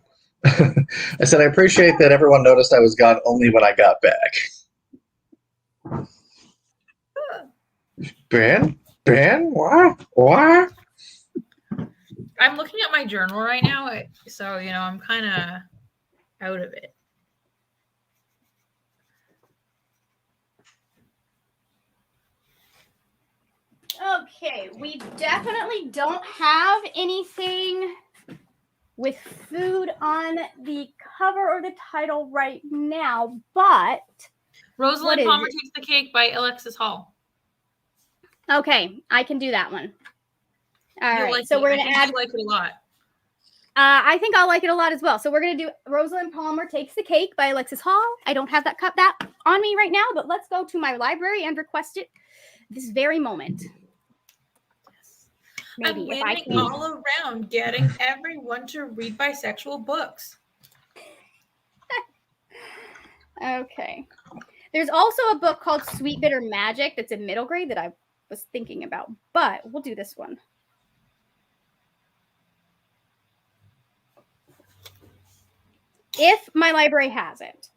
I said I appreciate that everyone noticed I was gone only when I got back. Ben? What? I'm looking at my journal right now, so, I'm kind of out of it. Okay, we definitely don't have anything with food on the cover or the title right now, but Rosalind is Palmer it? Takes the Cake by Alexis Hall. Okay, I can do that one. All You'll right, like so it. we're I gonna think add. you like it a lot. I think I'll like it a lot as well. So we're gonna do Rosalind Palmer Takes the Cake by Alexis Hall. I don't have that on me right now, but let's go to my library and request it this very moment. Maybe I'm if I winning can. all around, getting everyone to read bisexual books. Okay. There's also a book called Sweet Bitter Magic that's in middle grade that I was thinking about, but we'll do this one. If my library has it.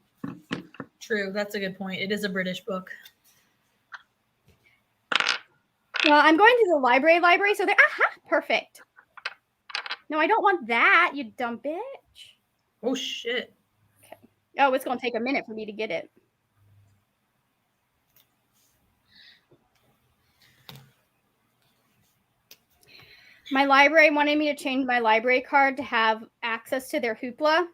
True, that's a good point. It is a British book. Well, I'm going to the library, so they're perfect. No, I don't want that, you dumb bitch. Oh, shit. Okay. Oh, it's going to take a minute for me to get it. My library wanted me to change my library card to have access to their Hoopla,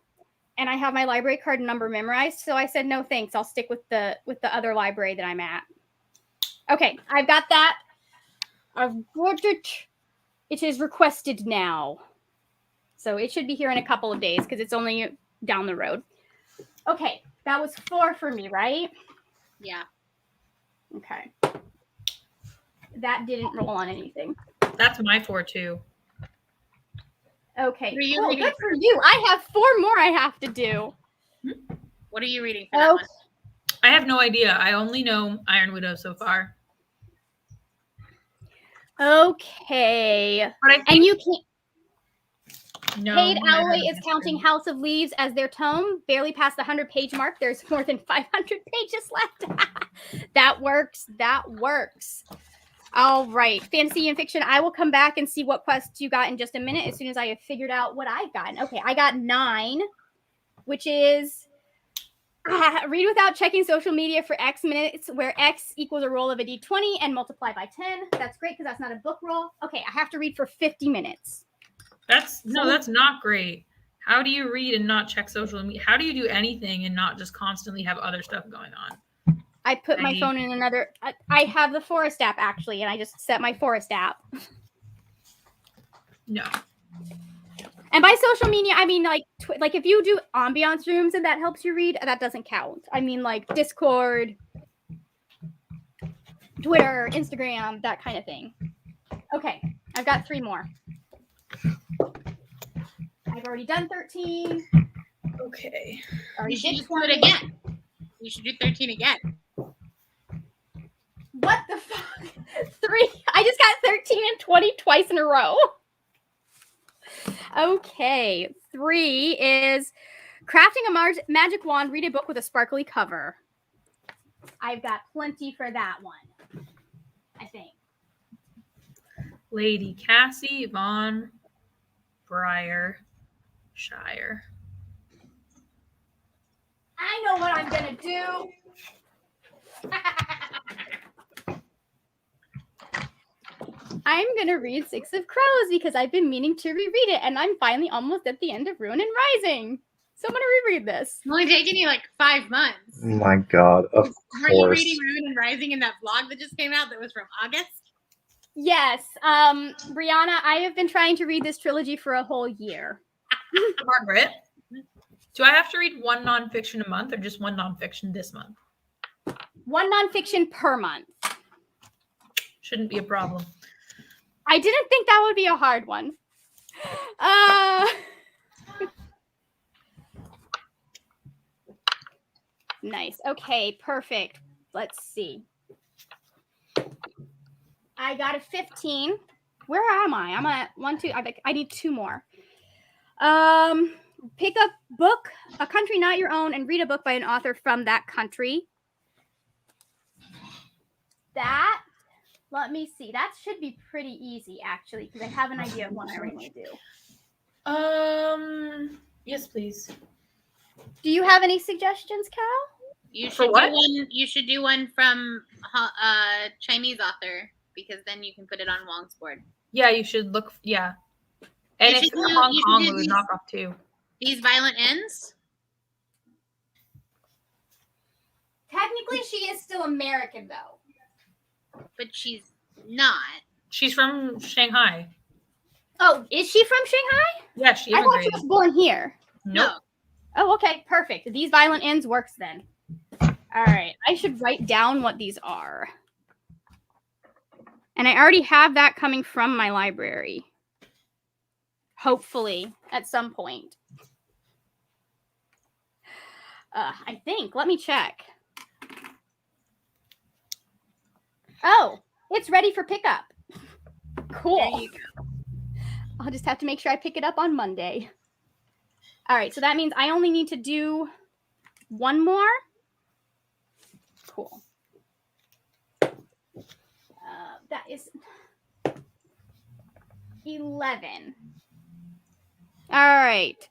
and I have my library card number memorized, so I said no thanks. I'll stick with the other library that I'm at. Okay, I've got that. I've got it. It is requested now. So it should be here in a couple of days because it's only down the road. Okay, that was 4 for me, right? Yeah. Okay. That didn't roll on anything. That's my 4 too. Okay, Were you cool. reading Good for you. I have 4 more I have to do. What are you reading for that one? I have no idea. I only know Iron Widow so far. Okay. But I think And you can't. no. Paid I Alley haven't is counting House of Leaves as their tome. Barely past the 100-page mark. There's more than 500 pages left. That works. That works. All right. Fantasy and fiction. I will come back and see what quests you got in just a minute as soon as I have figured out what I've gotten. Okay. I got 9, which is read without checking social media for X minutes, where X equals a roll of a d20 and multiply by 10. That's great because that's not a book roll. Okay. I have to read for 50 minutes. That's not great. How do you read and not check social media? How do you do anything and not just constantly have other stuff going on? I put my phone in another. I have the Forest app actually, and I just set my Forest app. No. And by social media, I mean like if you do ambiance rooms and that helps you read, that doesn't count. I mean like Discord, Twitter, Instagram, that kind of thing. Okay, I've got 3 more. I've already done 13. Okay. You should just do it again. You should do 13 again. What the fuck? 3. I just got 13 and 20 twice in a row. Okay. 3 is crafting a magic wand, read a book with a sparkly cover. I've got plenty for that one, I think. Lady Cassie Von Briar Shire. I know what I'm gonna do. I'm gonna read 6 of Crows because I've been meaning to reread it, and I'm finally almost at the end of Ruin and Rising. So I'm gonna reread this. It's only taken you like 5 months. Oh my God, of Were you course. reading Ruin and Rising in that vlog that just came out that was from August? Yes, Brianna, I have been trying to read this trilogy for a whole year. Margaret, do I have to read 1 nonfiction a month or just 1 nonfiction this month? 1 nonfiction per month. Shouldn't be a problem. I didn't think that would be a hard one. Nice. Okay, perfect. Let's see. I got a 15. Where am I? I'm at 1, 2. I need 2 more. Pick a book, a country not your own, and read a book by an author from that country. That, let me see. That should be pretty easy, actually, because I have an idea of what I want to do. Yes, please. Do you have any suggestions, Cal? You For should what? do one. You should do one from a Chinese author because then you can put it on Wong's board. Yeah, you should look. Yeah. And You if should you're do- Hong you should Kong, do we would these- knock off 2. These Violent Ends. Technically, she is still American, though. But she's not. She's from Shanghai. Oh, is she from Shanghai? Yeah, she I thought she immigrated. was born here. Nope. Oh, okay, perfect. These Violent Ends works then. All right, I should write down what these are. And I already have that coming from my library. Hopefully, at some point. I think. Let me check. Oh, it's ready for pickup. Cool. There you go. I'll just have to make sure I pick it up on Monday. All right, so that means I only need to do 1 more. Cool. That is 11. All right.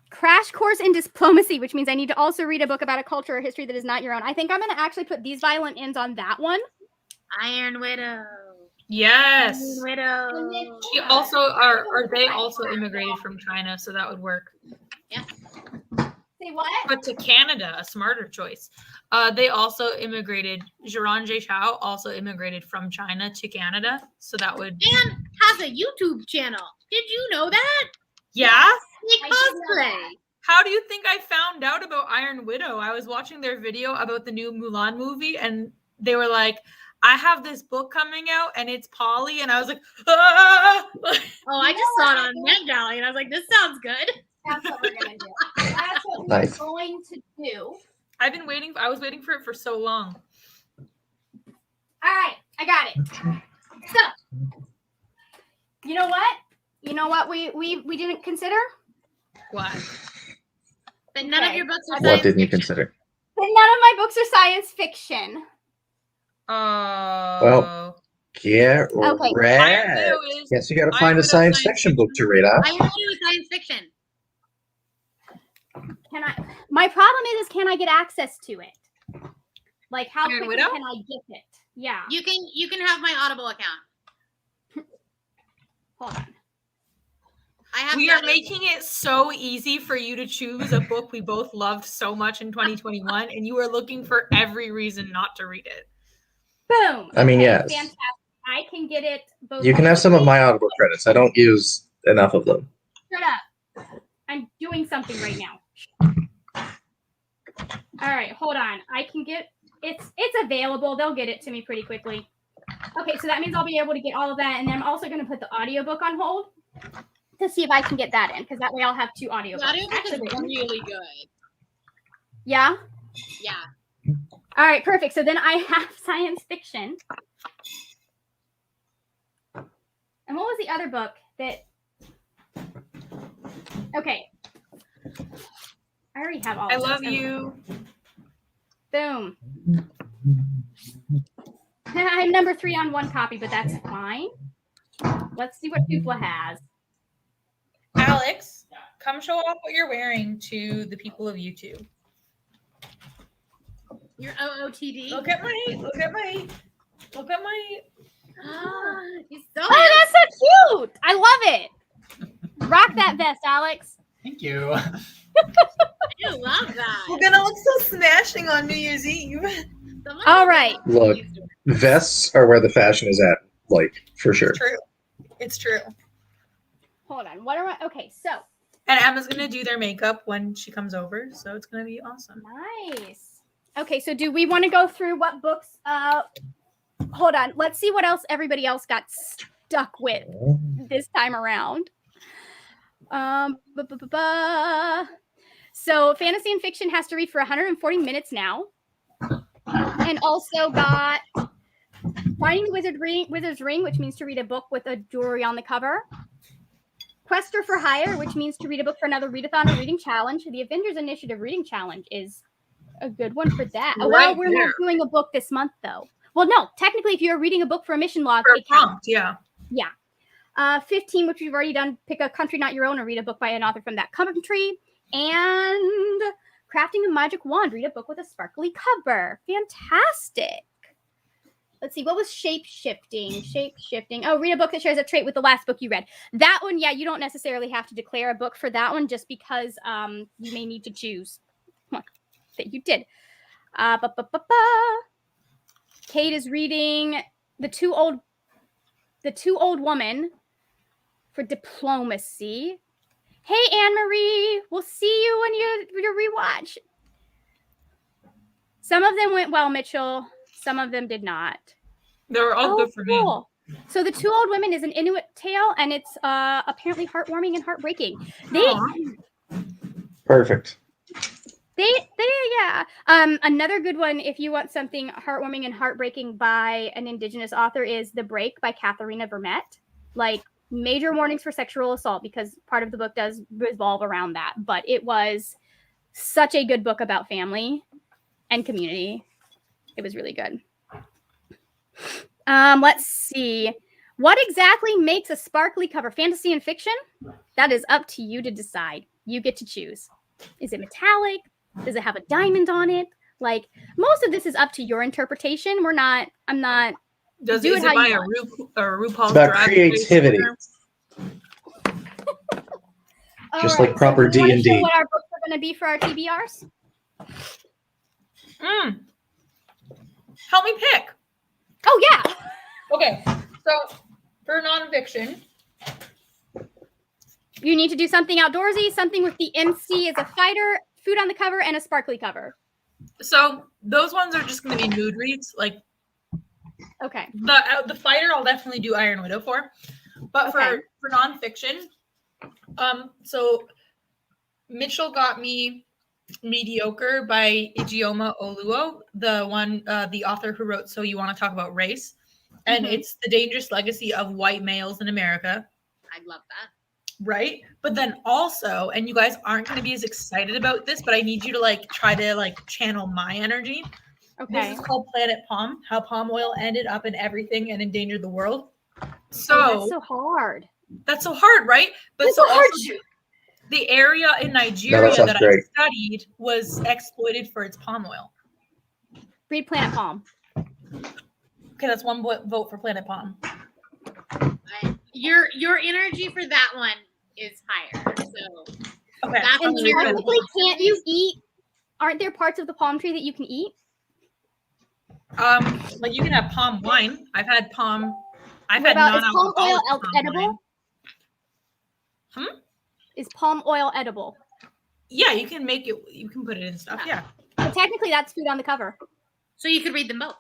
Crash course in diplomacy, which means I need to also read a book about a culture or history that is not your own. I think I'm going to actually put These Violent Ends on that one. Iron Widow. Yes. Iron Widow. She also are, or they also immigrated from China, so that would work. Yeah. Say what? But to Canada, a smarter choice. They also immigrated. Zhiran Jie Chao also immigrated from China to Canada, so that would. And has a YouTube channel. Did you know that? Yeah? They I did know cosplay. that. How do you think I found out about Iron Widow? I was watching their video about the new Mulan movie, and they were like, I have this book coming out, and it's Polly, and I was like, ah! Oh, I just saw it on NetGalley, and I was like, this sounds good. That's what we're gonna do. That's what Nice. we're going to do. I was waiting for it for so long. All right, I got it. So, you know what? You know what we didn't consider? What? But none of Okay. your books are What science didn't you fiction. consider? None of my books are science fiction. Oh. Get Okay. Iron ready. Widow is. Guess you got to Iron find a Widow science fiction book to read, huh? I heard it was science fiction. Can I? My problem is can I get access to it? Like, how Iron quickly Widow? can I get it? Yeah. You can have my Audible account. Hold on. I have. We are that- making it so easy for you to choose a book we both loved so much in 2021, and you are looking for every reason not to read it. Boom. I mean, Okay, yes. Fantastic. I can get it. Both You can have some of my Audible credits. I don't use enough of them. Shut up. I'm doing something right now. All right, hold on. I can get it's available. They'll get it to me pretty quickly. Okay, so that means I'll be able to get all of that, and then I'm also going to put the audiobook on hold to see if I can get that in, because that way I'll have 2 audiobooks. The audiobook is Actually, really good. yeah. Yeah. All right, perfect. So then I have science fiction. And what was the other book that? Okay. I already have all. I of love those. you. Boom. I'm number 3 on 1 copy, but that's fine. Let's see what Tufla has. Alex, come show off what you're wearing to the people of YouTube. Your OOTD. Look at my. He's so Oh, that's so cute. I love it. Rock that vest, Alex. Thank you. I love that. We're gonna look so smashing on New Year's Eve. Someone All needs to right. know Look. these stories. Vests are where the fashion is at, like, for sure. It's true. It's true. Hold on. What are I? Okay, so And Emma's gonna do their makeup when she comes over, so it's gonna be awesome. nice. Okay, so do we want to go through what books? Hold on. Let's see what else everybody else got stuck with this time around. So fantasy and fiction has to read for 140 minutes now, and also got Finding the Wizard's Ring, which means to read a book with a jewelry on the cover. Quester for Hire, which means to read a book for another readathon or reading challenge. The Avengers Initiative reading challenge is a good one for that. Right Well, we're there. not doing a book this month, though. Well, no, technically, if you're reading a book for a mission log, For a it counts. prompt, yeah. 15, which we've already done, pick a country not your own or read a book by an author from that country. And crafting a magic wand, read a book with a sparkly cover. Fantastic. Let's see, what was shape-shifting? Shape-shifting. Oh, read a book that shares a trait with the last book you read. That one, yeah, you don't necessarily have to declare a book for that one just because you may need to choose one that you did. Kate is reading The Two Old Woman for diplomacy. Hey, Anne-Marie, we'll see you when you rewatch. Some of them went well, Mitchell. Some of them did not. They were all good for me. So The Two Old Women is an Inuit tale, and it's apparently heartwarming and heartbreaking. Perfect. Yeah. Another good one, if you want something heartwarming and heartbreaking by an Indigenous author, is The Break by Katharina Vermette. Like, major warnings for sexual assault, because part of the book does revolve around that. But it was such a good book about family and community. It was really good. Let's see. What exactly makes a sparkly cover? Fantasy and fiction? That is up to you to decide. You get to choose. Is it metallic? Does it have a diamond on it? Like, most of this is up to your interpretation. I'm not. Does Do it it how by you a RuPaul's It's about Drag Race creativity. winner? Just like proper do you wanna D&D. show what our books are going to be for our TBRs? Help me pick. Oh, yeah. Okay, so For nonfiction, You need to do something outdoorsy, something with the MC as a fighter, food on the cover, and a sparkly cover. so those ones are just going to be mood reads. Like Okay. the fighter, I'll definitely do Iron Widow for. But Okay. for nonfiction, so Mitchell got me Mediocre by Ijeoma Oluo, the author who wrote So You Want to Talk About Race. And it's the dangerous legacy of white males in America. I love that. Right. But then also, and you guys aren't going to be as excited about this, but I need you to like try to like channel my energy. Okay. This is called Planet Palm, how palm oil ended up in everything and endangered the world. So that's so hard. That's so hard, right? But That's so so hard. also the area in Nigeria sounds that great. I studied was exploited for its palm oil. Read Planet Palm. Okay, that's one vote for Planet Palm. Your energy for that one is higher. So Okay. that's And one of your technically, can't you eat? Aren't there parts of the palm tree that you can eat? Like you can have palm wine. I've had What about, is palm non-alcoholic oil palm edible? wine. Is palm oil edible? Yeah, you can make it. You can put it in stuff. Yeah. But technically, that's food on the cover. So you could read them both.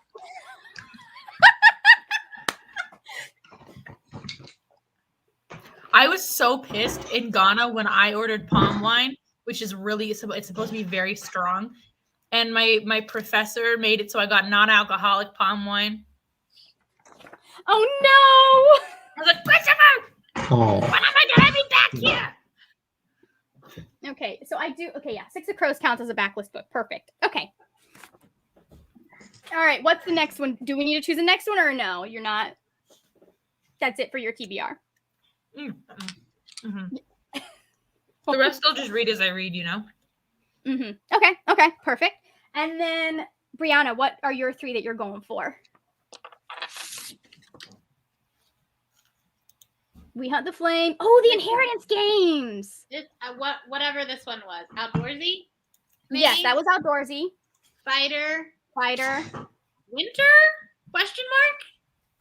I was so pissed in Ghana when I ordered palm wine, which is really it's supposed to be very strong, and my professor made it so I got non-alcoholic palm wine. Oh no! I was like, Christopher, Oh. when am I gonna be back here? Okay, so I do. Okay, yeah, Six of Crows counts as a backlist book. Perfect. Okay. All right, what's the next one? Do we need to choose the next one or no? You're not. That's it for your TBR. Mm-hmm. The rest I'll just read as I read, you know. Okay, perfect. And then Brianna, what are your three that you're going for? We Hunt the Flame. Oh, the Inheritance Games. Whatever this one was. Outdoorsy? Maybe? Yes, that was outdoorsy. Fighter. Winter? Question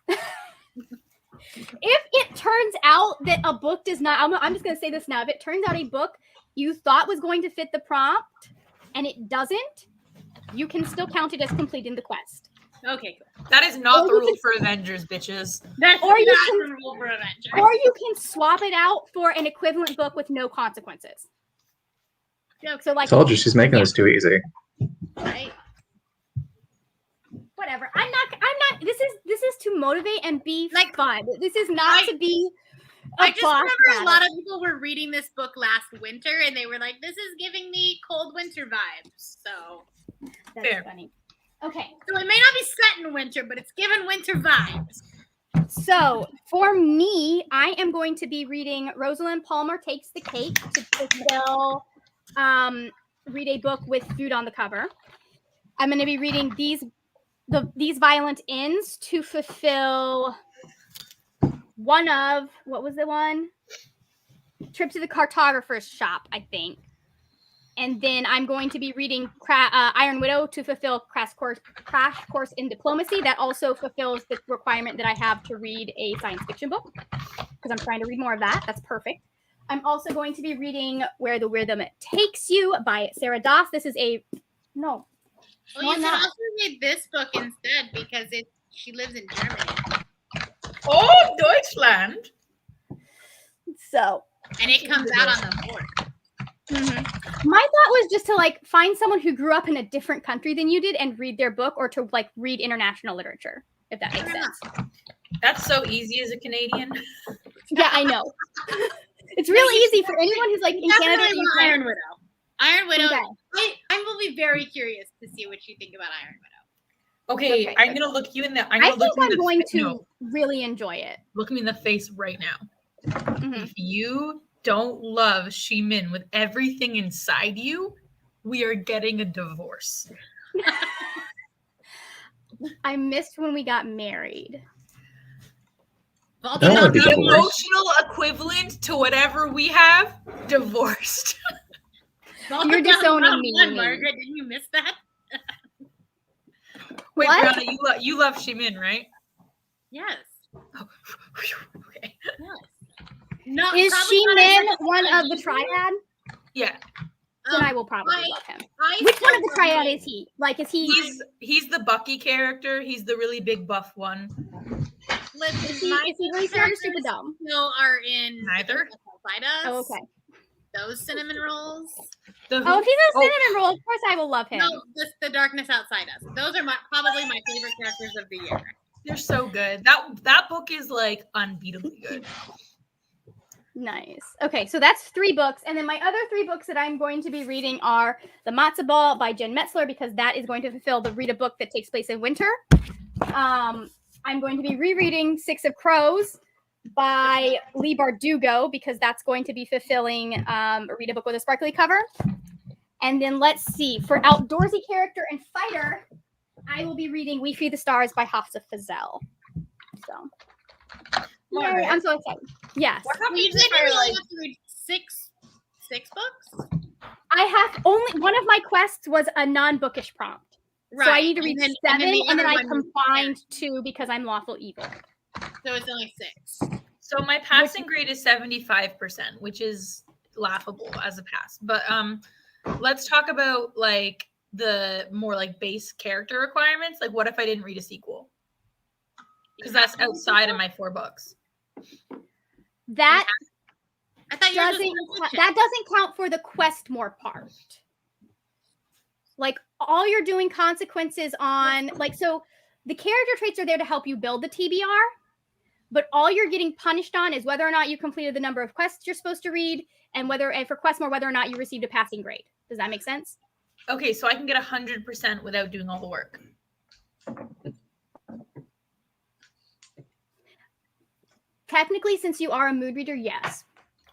mark? If it turns out that a book does not, I'm just going to say this now. If it turns out a book you thought was going to fit the prompt and it doesn't, you can still count it as completing the quest. Okay, cool. That is not the rule for Avengers, bitches. That's Or you not can- the rule for Avengers. Or you can swap it out for an equivalent book with no consequences. So like, Told you she's making this too easy. Right? whatever. I'm not. This is to motivate and be Like, fun. This is not to be. I just remember a lot of people were reading this book last winter and they were like, this is giving me cold winter vibes. So That's Fair. funny. Okay. it may not be set in winter, but it's giving winter vibes. So for me, I am going to be reading Rosalind Palmer Takes the Cake to fulfill read a book with food on the cover. I'm going to be reading These Violent Ends to fulfill one of, what was the one? Trip to the Cartographer's Shop, I think. And then I'm going to be reading Iron Widow to fulfill Crash Course in Diplomacy. That also fulfills the requirement that I have to read a science fiction book because I'm trying to read more of that. That's perfect. I'm also going to be reading Where the Rhythm Takes You by Sarah Doss. This is Well, you could also read this book instead because she lives in Germany. Oh, Deutschland. So. And it comes out on the 4th. Mm-hmm. My thought was just to find someone who grew up in a different country than you did and read their book, or to read international literature, if that makes sense. That's so easy as a Canadian. Yeah, I know. It's really easy for anyone who's in Canada. Iron Widow. Iron Widow. Okay. I will be very curious to see what you think about Iron Widow. Okay, I'm gonna look you in the. I think I'm going to really enjoy it. Look me in the face right now. Mm-hmm. If you don't love Shimin with everything inside you, we are getting a divorce. I missed when we got married. Well, That would be The divorced. emotional equivalent to whatever we have, divorced. You're disowning me. Margaret, didn't you miss that? Wait, What? Brianna, you love Shimin, right? Yes. No, Is probably she not as Min much as one I of the do. triad? Yeah, Then I will probably I- love him. I Which one still of the probably- triad is he? Like, is he? he's the Bucky character. He's the really big buff one. Listen, Is he my really favorite smart or super characters dumb? still are in Neither. outside us. Oh, okay. Those cinnamon rolls. The Oh, if he's a oh, cinnamon roll, of course I will love him. No, the darkness outside us. Those are probably my favorite characters of the year. they're so good. That book is like unbeatably good. Nice. Okay, so that's 3 books. And then my other 3 books that I'm going to be reading are The Matzo by Jen Meltzer, because that is going to fulfill the read a book that takes place in winter. I'm going to be rereading 6 of Crows by Lee Bardugo, because that's going to be fulfilling a read a book with a sparkly cover. And then let's see, for outdoorsy character and fighter, I will be reading We Feed the Stars by Hafsa Fazell. So, yay, I'm so excited. Yes. What You happens said if you I only like? have to read six books? I have only one of my quests was a non-bookish prompt. So I need to read 7, and then I combined 2 because I'm lawful evil. So it's only 6. So my passing grade is 75%, which is laughable as a pass. But let's talk about like the more like base character requirements. Like, what if I didn't read a sequel? Because that's outside of my 4 books. That I thought you were just that doesn't count for the quest more part. Like, all you're doing consequences on, like, so the character traits are there to help you build the TBR, but all you're getting punished on is whether or not you completed the number of quests you're supposed to read, and for quest more, whether or not you received a passing grade. Does that make sense? Okay, so I can get 100% without doing all the work. Technically, since you are a mood reader, yes.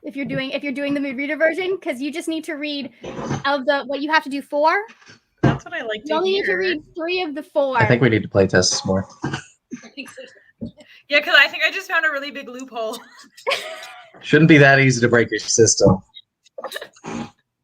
If you're doing the mood reader version, because you just need to read what you have to do 4. That's what I like to You only need to hear. read 3 of the 4. I think we need to play test this more. Yeah, because I think I just found a really big loophole. Shouldn't be that easy to break your system.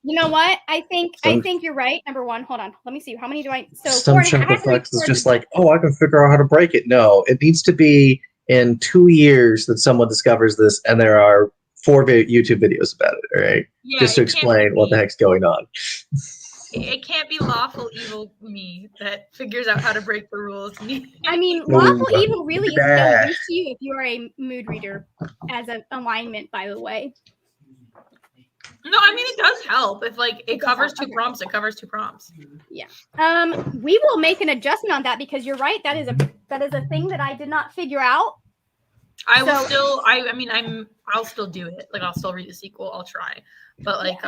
You know what? I think you're right. Number 1, hold on. Let me see. How many do I? So Some 4 and a chunk half. of flex is just like, oh, I can figure out how to break it. No, it needs to be in 2 years that someone discovers this, and there are 4 YouTube videos about it. All right, Yeah, just to it can't explain be what the me. heck's going on. It can't be lawful evil me that figures out how to break the rules. I mean, No, lawful evil really is no nah. use to you if you are a mood reader as an alignment, by the way. No, I mean it does help if like it It does covers help, 2 okay. prompts. It covers 2 prompts. We will make an adjustment on that, because you're right. That is a thing that I did not figure out. I will So- still. I'll still do it. Like I'll still read the sequel. I'll try. But like,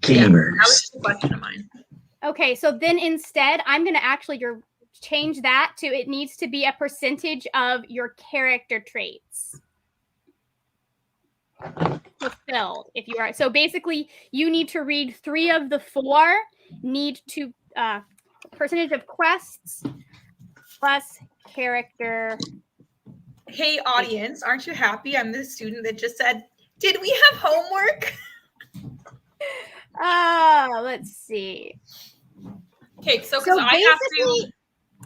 Gamers. that was just a question of mine. Okay, so then instead, I'm going to actually change that to it needs to be a percentage of your character traits fulfilled. If you are so basically, you need to read 3 of the 4. Need to percentage of quests plus character. Hey, audience, aren't you happy? I'm the student that just said, "Did we have homework?" Let's see. Okay, so So because I have to. basically,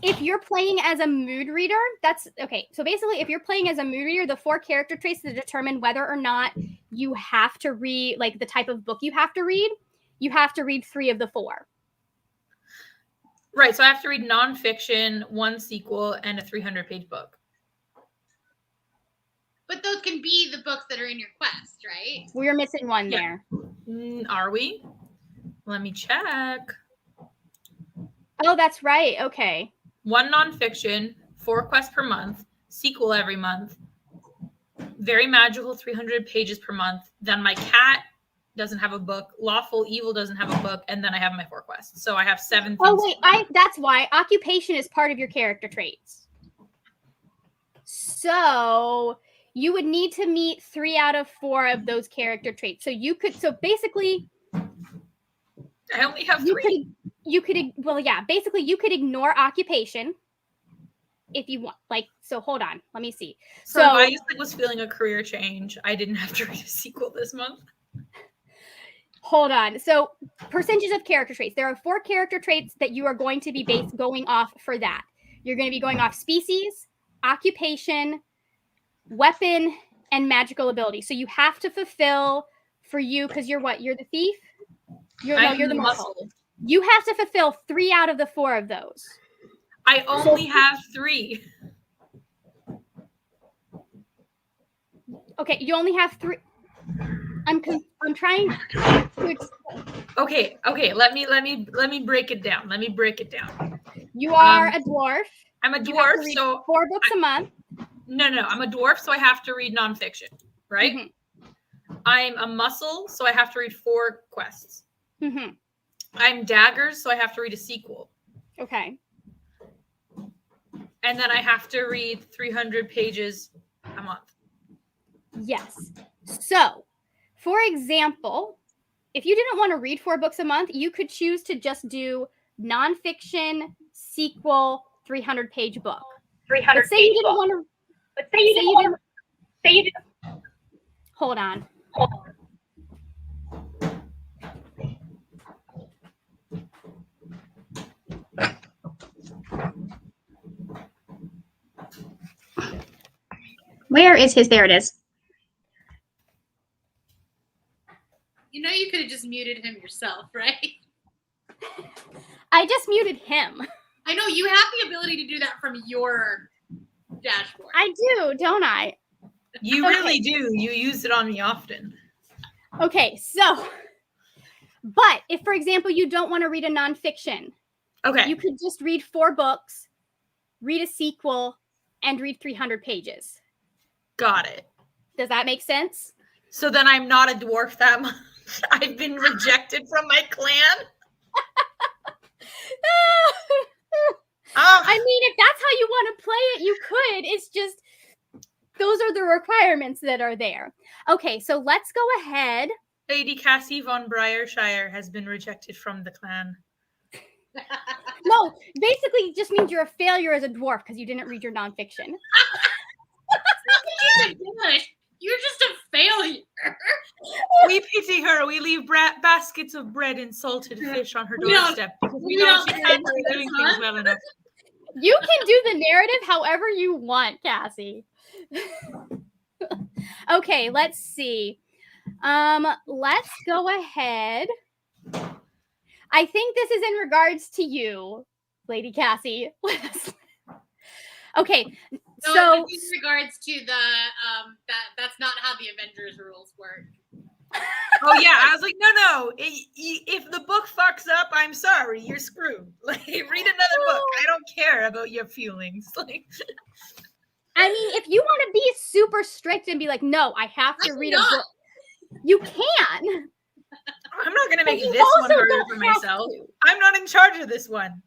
if you're playing as a mood reader, that's okay. So basically, if you're playing as a mood reader, the 4 character traits that determine whether or not you have to read, like the type of book you have to read 3 of the 4. Right, so I have to read nonfiction, 1 sequel, and a 300-page book. But those can be the books that are in your quest, right? We're missing 1 Yeah. there. Are we? Let me check. Oh, that's right. Okay. 1 nonfiction, 4 quests per month, sequel every month, very magical 300 pages per month. Then my cat doesn't have a book, lawful evil doesn't have a book, and then I have my 4 quests. So I have 7 things. Oh wait, that's why occupation is part of your character traits. So you would need to meet 3 out of 4 of those character traits. So basically, I only have 3. basically you could ignore occupation if you want. Like, so hold on, let me see. So if I just was feeling a career change, I didn't have to read a sequel this month. Hold on. So percentages of character traits. There are 4 character traits that you are going to be going off for that. You're going to be going off species, occupation, weapon, and magical ability. So you have to fulfill for you, because you're what? You're the thief? You're the muscle. You have to fulfill 3 out of the 4 of those. I only have 3. Okay, you only have 3. I'm trying to explain. Okay. Let me break it down. You are a dwarf. I'm a You have to dwarf, read so 4 books a month. No, I'm a dwarf, so I have to read nonfiction, right? Mm-hmm. I'm a muscle, so I have to read 4 quests. Mm-hmm. I'm daggers, so I have to read a sequel. Okay. And then I have to read 300 pages a month. Yes. So, for example, if you didn't want to read 4 books a month, you could choose to just do nonfiction, sequel, 300-page book. 300 Let's say you didn't want to. Let's say you didn't. Hold on. Where is his? There it is. You know, you could have just muted him yourself, right? I just muted him. I know you have the ability to do that from your dashboard. I do, don't I? You really do. You use it on me often. Okay, so, but if, for example, you don't want to read a nonfiction, Okay. you could just read 4 books, read a sequel, and read 300 pages. Got it. Does that make sense? So then I'm not a dwarf that month. I've been rejected from my clan. I mean, if that's how you want to play it, you could. It's just, those are the requirements that are there. Okay, so let's go ahead. Lady Cassie von Briarshire has been rejected from the clan. No, basically, it just means you're a failure as a dwarf because you didn't read your nonfiction. You're just a failure. We pity her. We leave baskets of bread and salted fish on her doorstep because we know she can't be doing things well enough. You can do the narrative however you want, Cassie. Okay, let's see. Let's go ahead. I think this is in regards to you, Lady Cassie. Okay, so in regards to the that's not how the Avengers rules work. Oh yeah, I was like, no. If the book fucks up, I'm sorry, you're screwed. Like, read another book. I don't care about your feelings. Like, I mean, if you want to be super strict and be like, no, I have to read a book, you can. I'm not gonna make But you this one also harder don't for have myself. to. I'm not in charge of this one.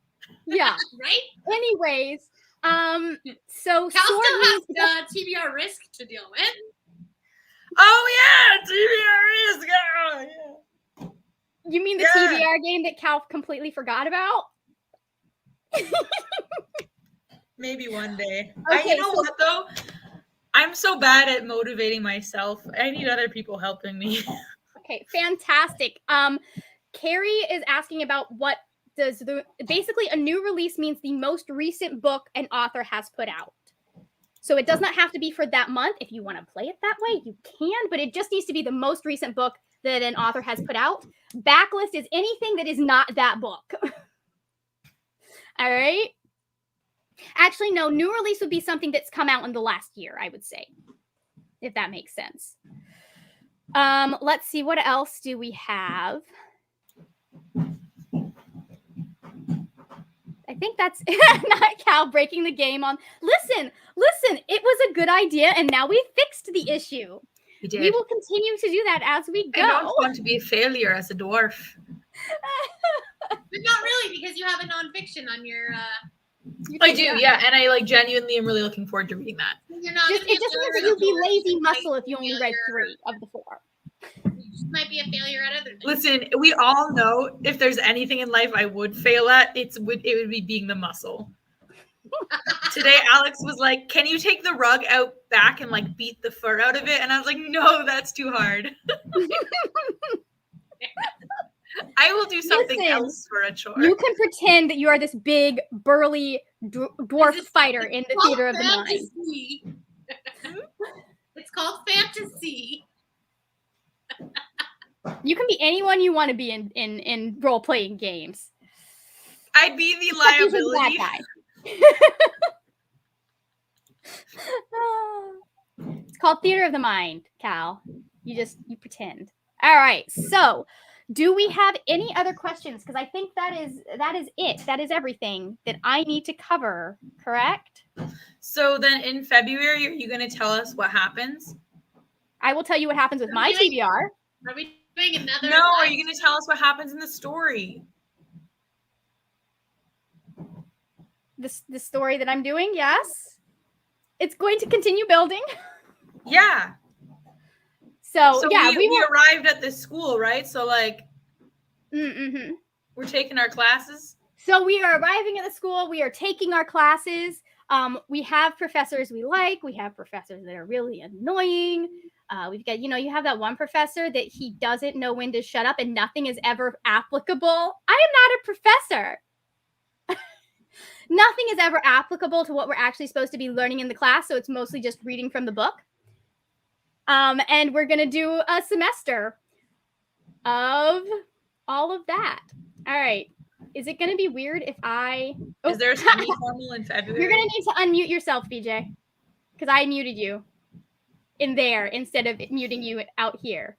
Yeah. Right? Anyways, so Cal still sword has TBR risk to deal with. Oh yeah, TBR is yeah. You mean the TBR game that Cal completely forgot about? Maybe one day. Okay, you know what though? I'm so bad at motivating myself. I need other people helping me. Okay, fantastic. Carrie is asking about what does basically a new release means the most recent book an author has put out. So it does not have to be for that month. If you want to play it that way, you can, but it just needs to be the most recent book that an author has put out. Backlist is anything that is not that book. All right. Actually, no, new release would be something that's come out in the last year, I would say, if that makes sense. Let's see, what else do we have? I think that's not Cal breaking the game on. Listen, it was a good idea, and now we fixed the issue. We will continue to do that as we go. I don't want to be a failure as a dwarf. But not really, because you have a nonfiction on your I do, yeah, and I genuinely am really looking forward to reading that. You're not it just means that you'd be lazy muscle if you only read 3 of the 4. You just might be a failure at other things. Listen, we all know if there's anything in life I would fail at, it would be being the muscle. Today, Alex was like, "Can you take the rug out back and beat the fur out of it?" And I was like, "No, that's too hard." I will do something else for a chore. You can pretend that you are this big, burly dwarf fighter in the theater of the mind. It's called fantasy. You can be anyone you want to be in role-playing games. I'd be the Except usually the liability. bad guy. It's called Theater of the Mind, Cal. You pretend. All right. So, do we have any other questions? Because I think that is it. That is everything that I need to cover. Correct? So then in February, are you going to tell us what happens? I will tell you what happens with my TBR. Are we doing another? No, are you going to tell us what happens in the story? The story that I'm doing, yes. It's going to continue building. Yeah. So yeah, we arrived at this school, right? So like, we're taking our classes. So we are arriving at the school. We are taking our classes. We have professors we like. We have professors that are really annoying. We've got, you have that one professor that he doesn't know when to shut up and nothing is ever applicable. I am not a professor. Nothing is ever applicable to what we're actually supposed to be learning in the class. So it's mostly just reading from the book. And we're going to do a semester of all of that. All right. Is it going to be weird if I... Oh. Is there a semi-formal in February? You're going to need to unmute yourself, BJ. Because I muted you in there instead of muting you out here.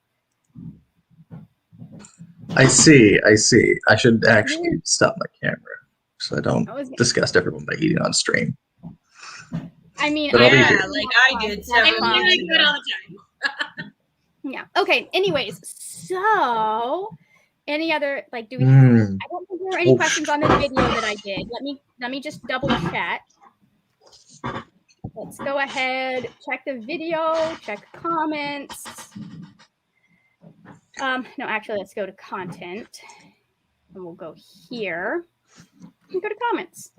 I see. I should actually stop my camera so I don't disgust everyone by eating on stream. I mean, But I'll be like here. I did several months ago. All the time. Yeah. Okay. Anyways, so any other do we? I don't think there were any questions on the video that I did. Let me just double check. Let's go ahead, check the video, check comments. No, actually, let's go to content, and we'll go here and go to comments.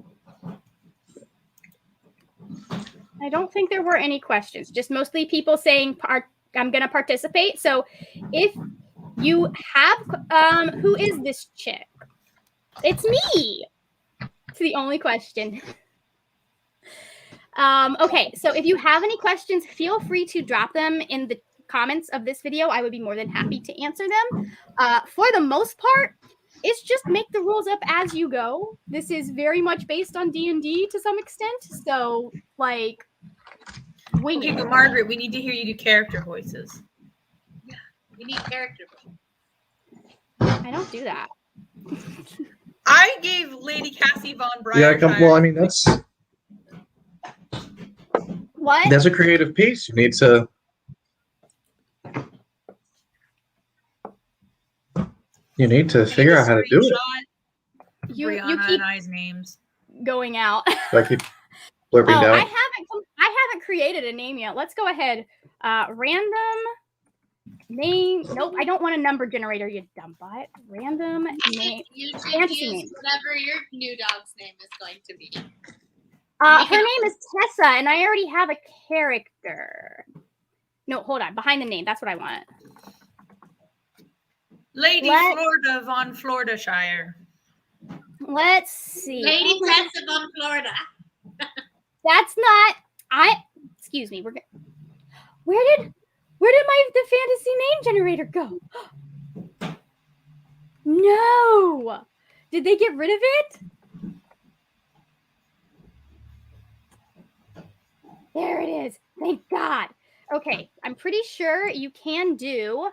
I don't think there were any questions, just mostly people saying I'm going to participate. So if you have, who is this chick? It's me. It's the only question. Okay, so if you have any questions, feel free to drop them in the comments of this video. I would be more than happy to answer them. For the most part, it's just make the rules up as you go. This is very much based on D&D to some extent. So, wing it. Okay, but Margaret, we need to hear you do character voices. Yeah, we need character voices. I don't do that. I gave Lady Cassie Von Briar. Yeah, well, I mean, that's What? a creative piece. You need to. You need to figure out how to do it. You Brianna keep and I's names going out. I keep blurping down. I haven't created a name yet. Let's go ahead. Random name. Nope, I don't want a number generator, you dumb butt. Random name. You should Fantasy use name. whatever your new dog's name is going to be. Her name is Tessa, and I already have a character. No, hold on. Behind the name. That's what I want. Lady Florida Von Floridashire. Let's see. Lady Tessa von Florida. That's not. Excuse me. Where did the fantasy name generator go? No. Did they get rid of it? There it is. Thank God. Okay, I'm pretty sure you can do.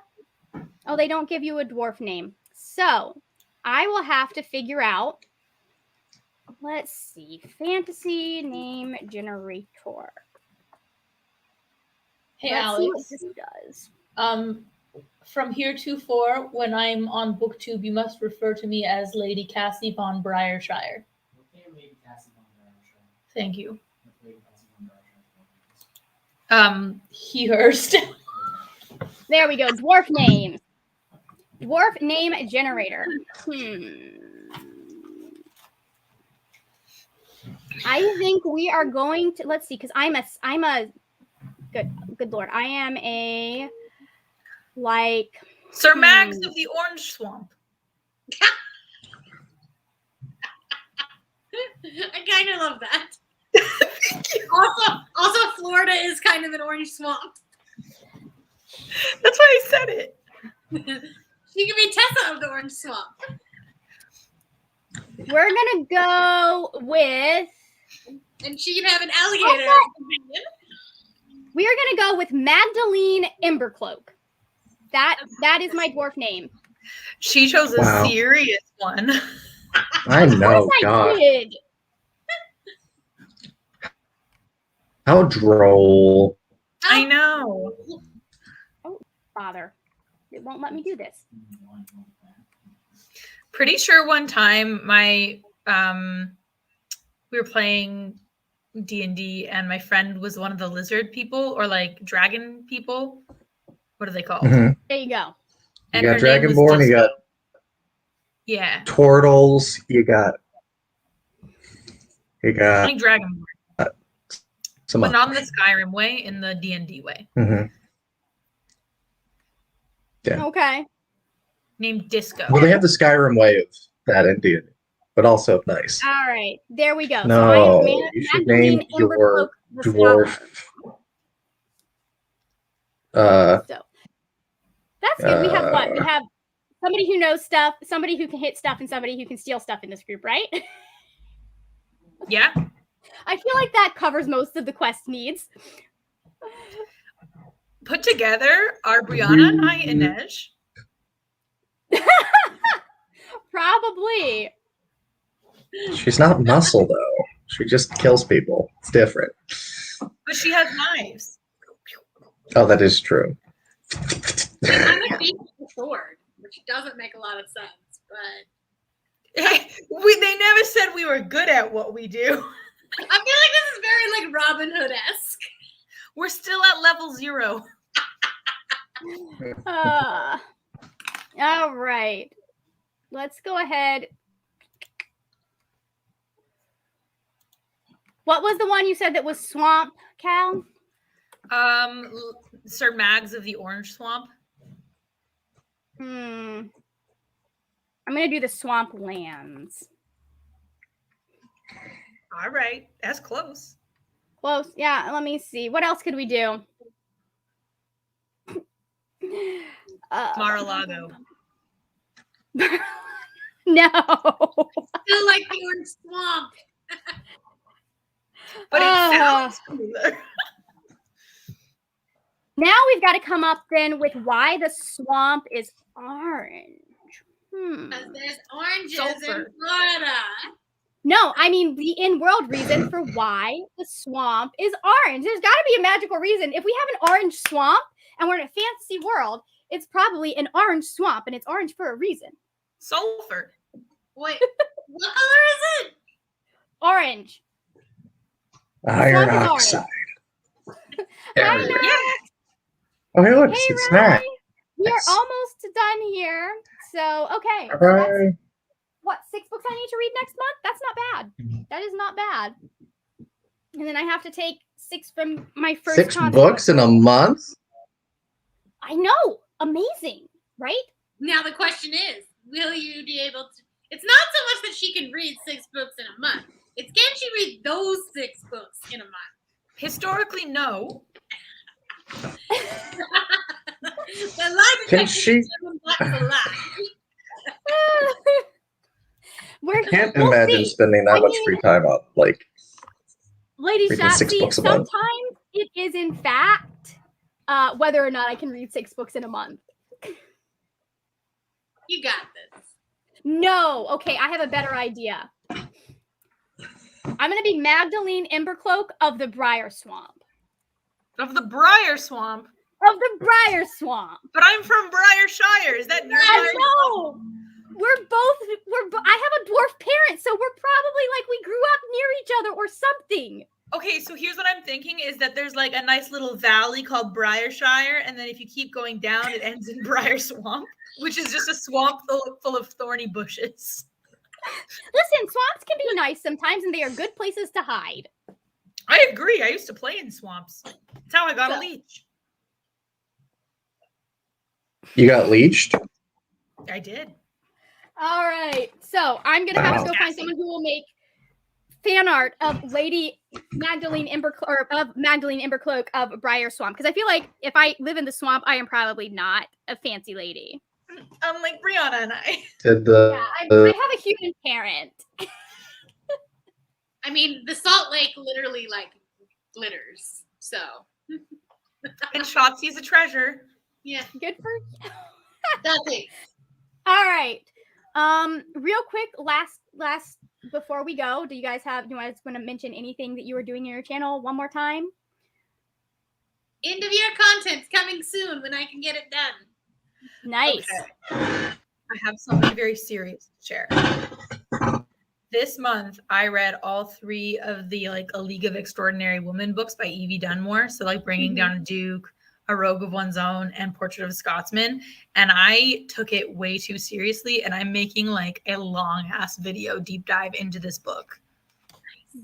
Oh, they don't give you a dwarf name. So I will have to figure out. Let's see. Fantasy name generator. Hey, Let's Alex. see what this does. From heretofore, when I'm on BookTube, you must refer to me as Lady Cassie Von Briarshire. Okay, Lady Cassie Von Briarshire. Thank you. Lady Cassie Von Briarshire. He, her, still. There we go. Dwarf name. Dwarf name generator. I think we are going to. Let's see, because I'm a. Good Lord. I am a. Sir Max of the Orange Swamp. I kind of love that. Also, Florida is kind of an orange swamp. That's why I said it. She can be Tessa of the Orange Swamp. We're gonna go with. And she can have an alligator as a companion. We are gonna go with Magdalene Embercloak. That is my dwarf name. She chose a Wow. serious one. I know, I God. did. How droll. I know. Father, it won't let me do this. Pretty sure one time my we were playing D&D and my friend was one of the lizard people or like dragon people. What are they called? Mhm. There you go. You And got her name was Dragonborn, you Disco. got Yeah. Turtles, you got I think Dragon, some but not in the Skyrim way, in the D&D way. Mhm. Yeah. Okay. Named Disco. Well, they have the Skyrim way of that in D&D, but also nice. All right. There we go. No, so I am you should Magdalene name your Embercloak the dwarf. Scholar. So that's good. We have what? We uh, have somebody who knows stuff, somebody who can hit stuff, and somebody who can steal stuff in this group, right? Yeah. I feel like that covers most of the quest needs. Put together are Brianna and I Inej. Probably. She's not muscle though. She just kills people. It's different. But she has knives. Oh, that is true. I'm a thief with a sword, which doesn't make a lot of sense, but They never said we were good at what we do. I feel like this is very like Robin Hood-esque. We're still at level 0. All right. Let's go ahead. What was the one you said that was swamp, Cal? Sir Mags of the Orange Swamp. I'm gonna do the swamp lands. All right, that's close. Close. Yeah, let me see. What else could we do? Mar-a-Lago. No. Still like the Orange Swamp. But it sounds cooler. Now we've got to come up then with why the swamp is orange. Because there's oranges Sulfur. in Florida. No, I mean the in-world reason for why the swamp is orange. There's got to be a magical reason. If we have an orange swamp and we're in a fantasy world, it's probably an orange swamp, and it's orange for a reason. Wait, Sulfur. what color is it? Orange. Iron Swamp is oxide. Hi, There. Matt. Oh, hey, look, Hey, it's Riley. Matt. We are Yes. almost done here. So, okay. So that's, Bye. what, 6 books I need to read next month? That's not bad. That is not bad. And then I have to take 6 from my first 6 content. books in a month? I know. Amazing, right? Now the question is, will you be able to? It's not so much that she can read 6 books in a month. It's can she read those 6 books in a month? Historically, no. The lie Can detector she- determines that's a lie. Can't we'll imagine see. spending that I much mean- free time on, like, Lady reading 6 Shotzi, books a month. sometimes it is in fact whether or not I can read 6 books in a month. You got this. No. Okay, I have a better idea. I'm going to be Magdalene Embercloak of the Briar Swamp. Of the Briar Swamp. Of the Briar Swamp. But I'm from Briarshire. Is that near I know. I have a dwarf parent, so we're probably like we grew up near each other or something. Okay, so here's what I'm thinking is that there's like a nice little valley called Briarshire, and then if you keep going down, it ends in Briar Swamp, which is just a swamp full of thorny bushes. Listen, swamps can be nice sometimes, and they are good places to hide. I agree. I used to play in swamps. That's how I got a leech. You got leeched? I did. All right, so I'm gonna have to go Wow. find someone who will make fan art of Lady Magdalene Embercloak of Briar Swamp, because I feel like if I live in the swamp, I am probably not a fancy lady. Unlike Brianna and I. Did Yeah, I have a human parent. I mean, the Salt Lake literally like glitters. So. And Shotzi's a treasure. Yeah, Good for you. that's it. All right. Real quick, last before we go, do you guys want to mention anything that you were doing in your channel one more time? End of year content's coming soon when I can get it done. Nice. Okay. I have something very serious to share. This month, I read all 3 of the like A League of Extraordinary Women books by Evie Dunmore. So like Bringing Down a Duke, A Rogue of One's Own, and Portrait of a Scotsman. And I took it way too seriously. And I'm making like a long ass video deep dive into this book.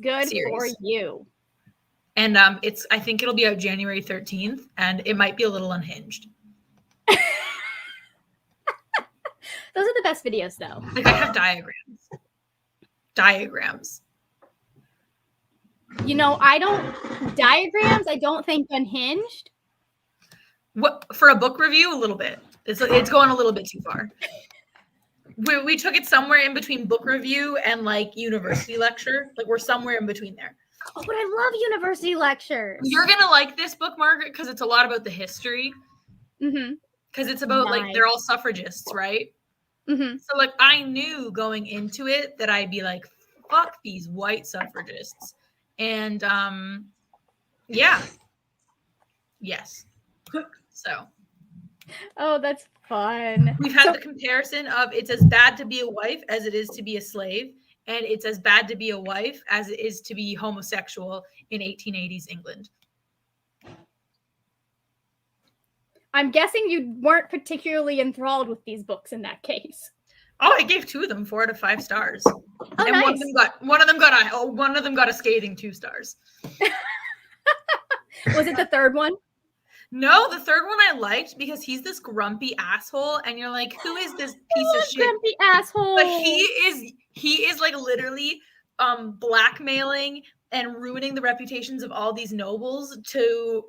Good Series. for you. And I think it'll be out January 13th, and it might be a little unhinged. Those are the best videos, though. Like I have diagrams. You know, I don't think unhinged. What for a book review? A little bit. It's going a little bit too far. We took it somewhere in between book review and like university lecture. Like we're somewhere in between there. Oh, but I love university lectures. You're gonna like this book, Margaret, because it's a lot about the history. Mm-hmm. Because it's about like Nice. they're all suffragists, right? Mm-hmm. So like I knew going into it that I'd be like, fuck these white suffragists. And yeah. Yes. So Oh, that's fun. we've had the comparison of it's as bad to be a wife as it is to be a slave, and it's as bad to be a wife as it is to be homosexual in 1880s England. I'm guessing you weren't particularly enthralled with these books in that case. Oh, I gave 2 of them 4 out of 5 stars. Oh, And nice. one of them got a scathing 2 stars. Was it the third one? No, the third one I liked because he's this grumpy asshole, and you're like, who is this piece of shit? Grumpy asshole. But he is like literally blackmailing and ruining the reputations of all these nobles to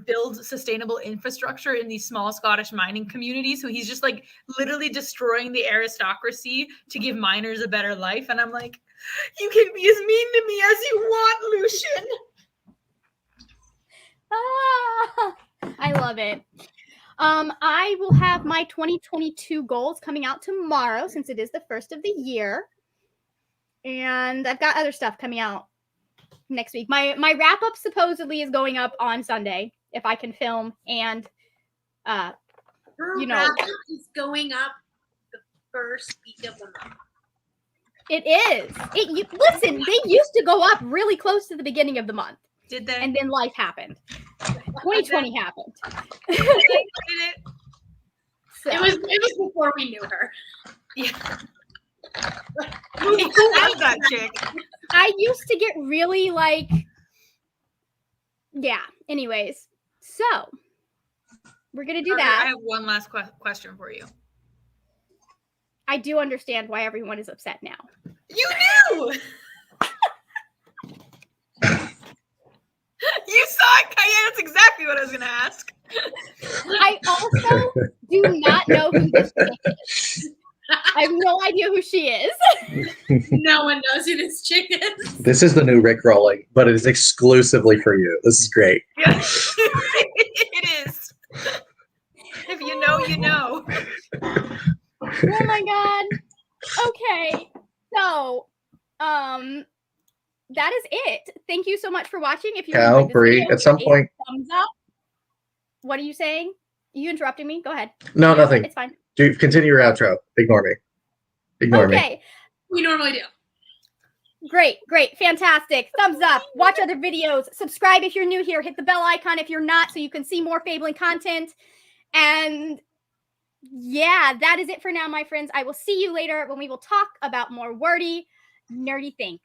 build sustainable infrastructure in these small Scottish mining communities. So he's just like literally destroying the aristocracy to give miners a better life. And I'm like, you can be as mean to me as you want, Lucian. Ah, I love it. I will have my 2022 goals coming out tomorrow since it is the first of the year. And I've got other stuff coming out next week. My wrap up supposedly is going up on Sunday if I can film, and Her you know, wrap-up is going up the first week of the month. it is. Listen, they used to go up really close to the beginning of the month, Did they? and then life happened. 2020 happened. Did it? So, It was before we knew her. Yeah. Who was that chick? I used to get really like, yeah. Anyways, so we're gonna do Margaret, that. I have one last question for you. I do understand why everyone is upset now. You knew. You saw it, yeah, that's exactly what I was going to ask. I also do not know who this chick is. I have no idea who she is. No one knows who this chick is. This is the new Rick rolling, but it is exclusively for you. This is great. Yeah. It is. If you know, you know. Oh my god. Okay. So, that is it. Thank you so much for watching. If you enjoyed this Calvary, video, at some give it a point. thumbs up. What are you saying? You interrupting me? Go ahead. No, nothing. It's fine. Dude, continue your outro. Ignore me. Ignore me. Okay. We normally do. Great. Fantastic. Thumbs up. Watch other videos. Subscribe if you're new here. Hit the bell icon if you're not so you can see more Fablen content. And yeah, that is it for now, my friends. I will see you later when we will talk about more wordy, nerdy things.